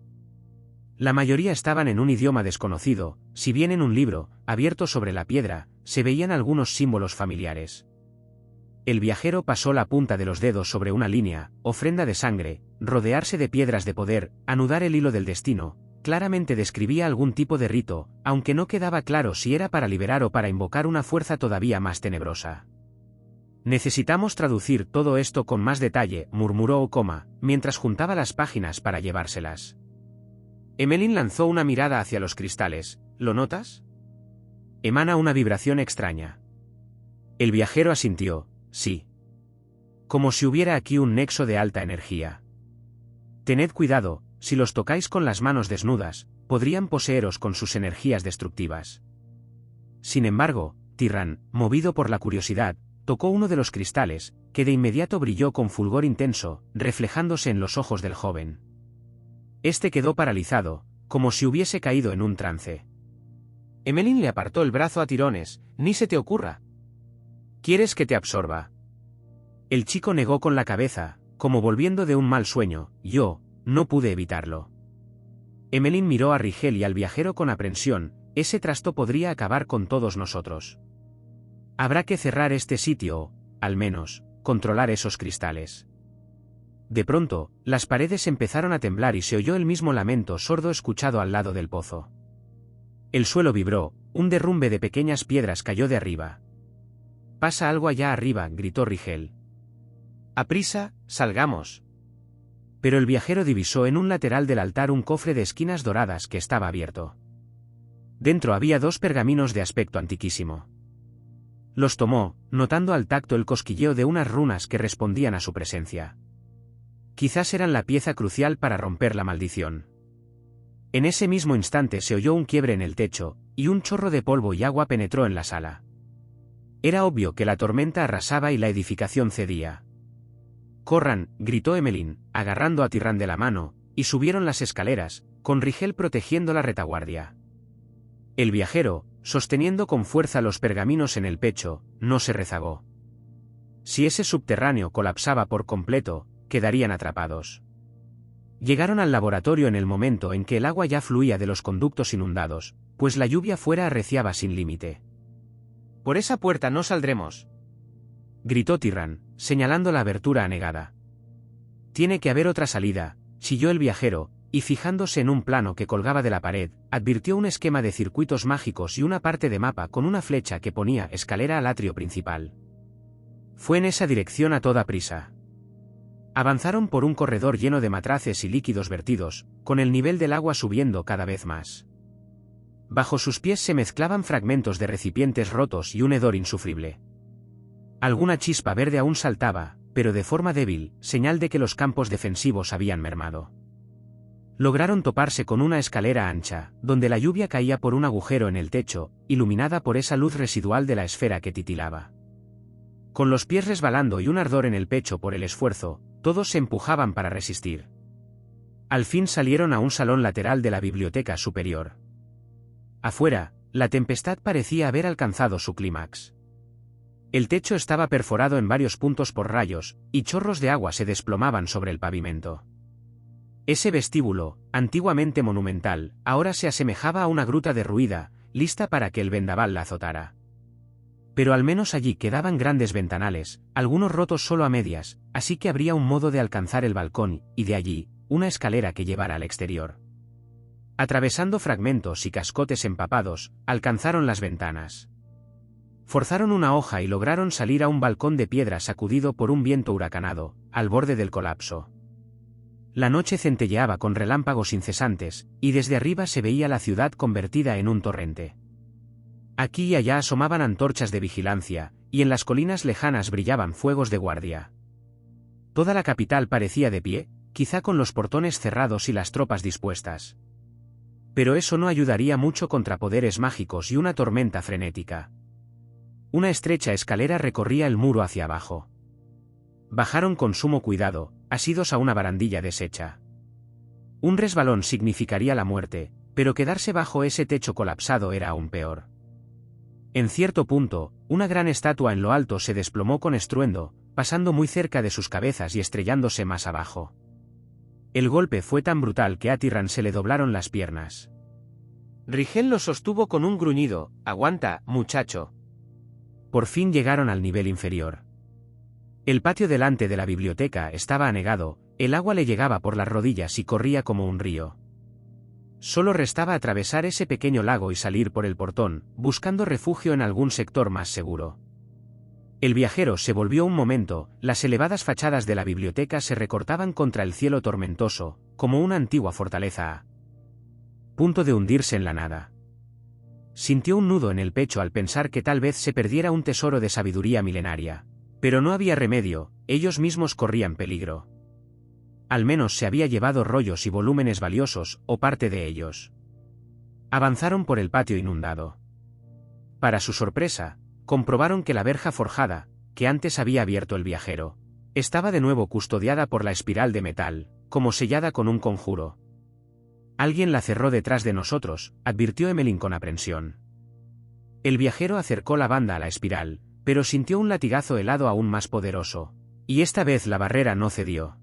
La mayoría estaban en un idioma desconocido, si bien en un libro, abierto sobre la piedra, se veían algunos símbolos familiares. El viajero pasó la punta de los dedos sobre una línea, ofrenda de sangre, rodearse de piedras de poder, anudar el hilo del destino. Claramente describía algún tipo de rito, aunque no quedaba claro si era para liberar o para invocar una fuerza todavía más tenebrosa. «Necesitamos traducir todo esto con más detalle», murmuró Okoma, mientras juntaba las páginas para llevárselas. Emmeline lanzó una mirada hacia los cristales. «¿Lo notas? Emana una vibración extraña». El viajero asintió. «Sí. Como si hubiera aquí un nexo de alta energía. Tened cuidado, si los tocáis con las manos desnudas, podrían poseeros con sus energías destructivas». Sin embargo, Tirran, movido por la curiosidad, tocó uno de los cristales, que de inmediato brilló con fulgor intenso, reflejándose en los ojos del joven. Este quedó paralizado, como si hubiese caído en un trance. Emmeline le apartó el brazo a tirones. «Ni se te ocurra. ¿Quieres que te absorba?» El chico negó con la cabeza, como volviendo de un mal sueño. «Yo no pude evitarlo». Emmeline miró a Rigel y al viajero con aprensión. «Ese trasto podría acabar con todos nosotros. Habrá que cerrar este sitio o, al menos, controlar esos cristales». De pronto, las paredes empezaron a temblar y se oyó el mismo lamento sordo escuchado al lado del pozo. El suelo vibró, un derrumbe de pequeñas piedras cayó de arriba. «Pasa algo allá arriba», gritó Rigel. «¡Aprisa, salgamos!». Pero el viajero divisó en un lateral del altar un cofre de esquinas doradas que estaba abierto. Dentro había 2 pergaminos de aspecto antiquísimo. Los tomó, notando al tacto el cosquilleo de unas runas que respondían a su presencia. Quizás eran la pieza crucial para romper la maldición. En ese mismo instante se oyó un quiebre en el techo, y un chorro de polvo y agua penetró en la sala. Era obvio que la tormenta arrasaba y la edificación cedía. «Corran», gritó Emmeline, agarrando a Tirran de la mano, y subieron las escaleras, con Rigel protegiendo la retaguardia. El viajero, sosteniendo con fuerza los pergaminos en el pecho, no se rezagó. Si ese subterráneo colapsaba por completo, quedarían atrapados. Llegaron al laboratorio en el momento en que el agua ya fluía de los conductos inundados, pues la lluvia fuera arreciaba sin límite. «Por esa puerta no saldremos», gritó Tirran, señalando la abertura anegada. «Tiene que haber otra salida», chilló el viajero, y fijándose en un plano que colgaba de la pared, advirtió un esquema de circuitos mágicos y una parte de mapa con una flecha que ponía escalera al atrio principal. Fue en esa dirección a toda prisa. Avanzaron por un corredor lleno de matraces y líquidos vertidos, con el nivel del agua subiendo cada vez más. Bajo sus pies se mezclaban fragmentos de recipientes rotos y un hedor insufrible. Alguna chispa verde aún saltaba, pero de forma débil, señal de que los campos defensivos habían mermado. Lograron toparse con una escalera ancha, donde la lluvia caía por un agujero en el techo, iluminada por esa luz residual de la esfera que titilaba. Con los pies resbalando y un ardor en el pecho por el esfuerzo, todos se empujaban para resistir. Al fin salieron a un salón lateral de la biblioteca superior. Afuera, la tempestad parecía haber alcanzado su clímax. El techo estaba perforado en varios puntos por rayos, y chorros de agua se desplomaban sobre el pavimento. Ese vestíbulo, antiguamente monumental, ahora se asemejaba a una gruta derruida, lista para que el vendaval la azotara. Pero al menos allí quedaban grandes ventanales, algunos rotos solo a medias, así que habría un modo de alcanzar el balcón, y de allí, una escalera que llevara al exterior. Atravesando fragmentos y cascotes empapados, alcanzaron las ventanas. Forzaron una hoja y lograron salir a un balcón de piedra sacudido por un viento huracanado, al borde del colapso. La noche centelleaba con relámpagos incesantes, y desde arriba se veía la ciudad convertida en un torrente. Aquí y allá asomaban antorchas de vigilancia, y en las colinas lejanas brillaban fuegos de guardia. Toda la capital parecía de pie, quizá con los portones cerrados y las tropas dispuestas. Pero eso no ayudaría mucho contra poderes mágicos y una tormenta frenética. Una estrecha escalera recorría el muro hacia abajo. Bajaron con sumo cuidado, asidos a una barandilla deshecha. Un resbalón significaría la muerte, pero quedarse bajo ese techo colapsado era aún peor. En cierto punto, una gran estatua en lo alto se desplomó con estruendo, pasando muy cerca de sus cabezas y estrellándose más abajo. El golpe fue tan brutal que a Tyrran se le doblaron las piernas. Rigel lo sostuvo con un gruñido: «Aguanta, muchacho». Por fin llegaron al nivel inferior. El patio delante de la biblioteca estaba anegado, el agua le llegaba por las rodillas y corría como un río. Solo restaba atravesar ese pequeño lago y salir por el portón, buscando refugio en algún sector más seguro. El viajero se volvió un momento, las elevadas fachadas de la biblioteca se recortaban contra el cielo tormentoso, como una antigua fortaleza a punto de hundirse en la nada. Sintió un nudo en el pecho al pensar que tal vez se perdiera un tesoro de sabiduría milenaria. Pero no había remedio, ellos mismos corrían peligro. Al menos se había llevado rollos y volúmenes valiosos, o parte de ellos. Avanzaron por el patio inundado. Para su sorpresa, comprobaron que la verja forjada, que antes había abierto el viajero, estaba de nuevo custodiada por la espiral de metal, como sellada con un conjuro. «Alguien la cerró detrás de nosotros», advirtió Emmeline con aprensión. El viajero acercó la banda a la espiral, pero sintió un latigazo helado aún más poderoso. Y esta vez la barrera no cedió.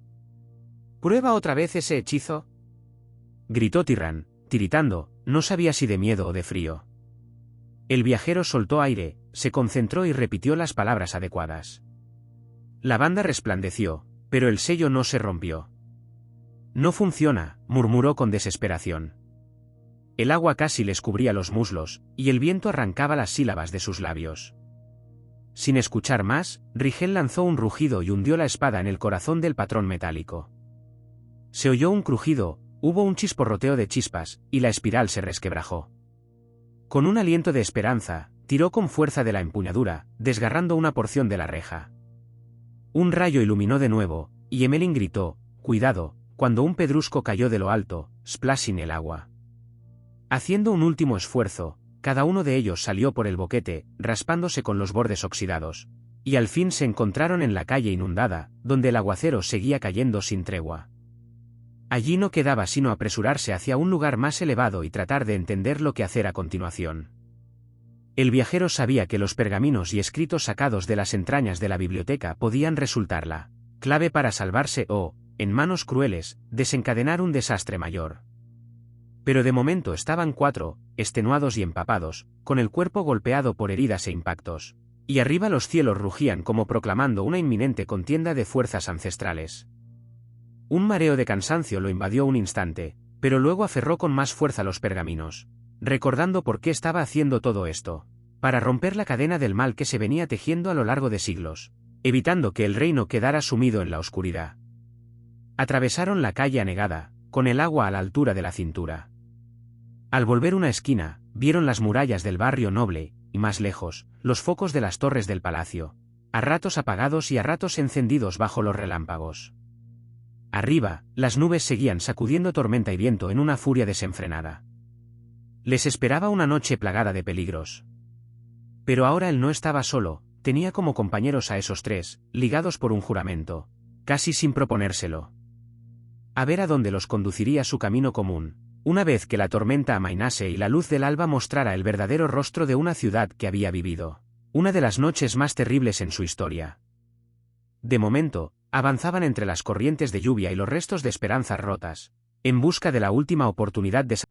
«¿Prueba otra vez ese hechizo?», gritó Tyrran, tiritando, no sabía si de miedo o de frío. El viajero soltó aire, se concentró y repitió las palabras adecuadas. La banda resplandeció, pero el sello no se rompió. «No funciona», murmuró con desesperación. El agua casi les cubría los muslos, y el viento arrancaba las sílabas de sus labios. Sin escuchar más, Rigel lanzó un rugido y hundió la espada en el corazón del patrón metálico. Se oyó un crujido, hubo un chisporroteo de chispas, y la espiral se resquebrajó. Con un aliento de esperanza, tiró con fuerza de la empuñadura, desgarrando una porción de la reja. Un rayo iluminó de nuevo, y Emmeline gritó: «Cuidado», cuando un pedrusco cayó de lo alto, splash en el agua. Haciendo un último esfuerzo, cada uno de ellos salió por el boquete, raspándose con los bordes oxidados, y al fin se encontraron en la calle inundada, donde el aguacero seguía cayendo sin tregua. Allí no quedaba sino apresurarse hacia un lugar más elevado y tratar de entender lo que hacer a continuación. El viajero sabía que los pergaminos y escritos sacados de las entrañas de la biblioteca podían resultar la clave para salvarse o, en manos crueles, desencadenar un desastre mayor. Pero de momento estaban cuatro, extenuados y empapados, con el cuerpo golpeado por heridas e impactos, y arriba los cielos rugían como proclamando una inminente contienda de fuerzas ancestrales. Un mareo de cansancio lo invadió un instante, pero luego aferró con más fuerza los pergaminos, recordando por qué estaba haciendo todo esto, para romper la cadena del mal que se venía tejiendo a lo largo de siglos, evitando que el reino quedara sumido en la oscuridad. Atravesaron la calle anegada, con el agua a la altura de la cintura. Al volver una esquina, vieron las murallas del barrio noble, y más lejos, los focos de las torres del palacio, a ratos apagados y a ratos encendidos bajo los relámpagos. Arriba, las nubes seguían sacudiendo tormenta y viento en una furia desenfrenada. Les esperaba una noche plagada de peligros. Pero ahora él no estaba solo, Tenía como compañeros a esos tres, ligados por un juramento, casi sin proponérselo. A ver a dónde los conduciría su camino común, una vez que la tormenta amainase y la luz del alba mostrara el verdadero rostro de una ciudad que había vivido una de las noches más terribles en su historia. De momento, avanzaban entre las corrientes de lluvia y los restos de esperanzas rotas, en busca de la última oportunidad de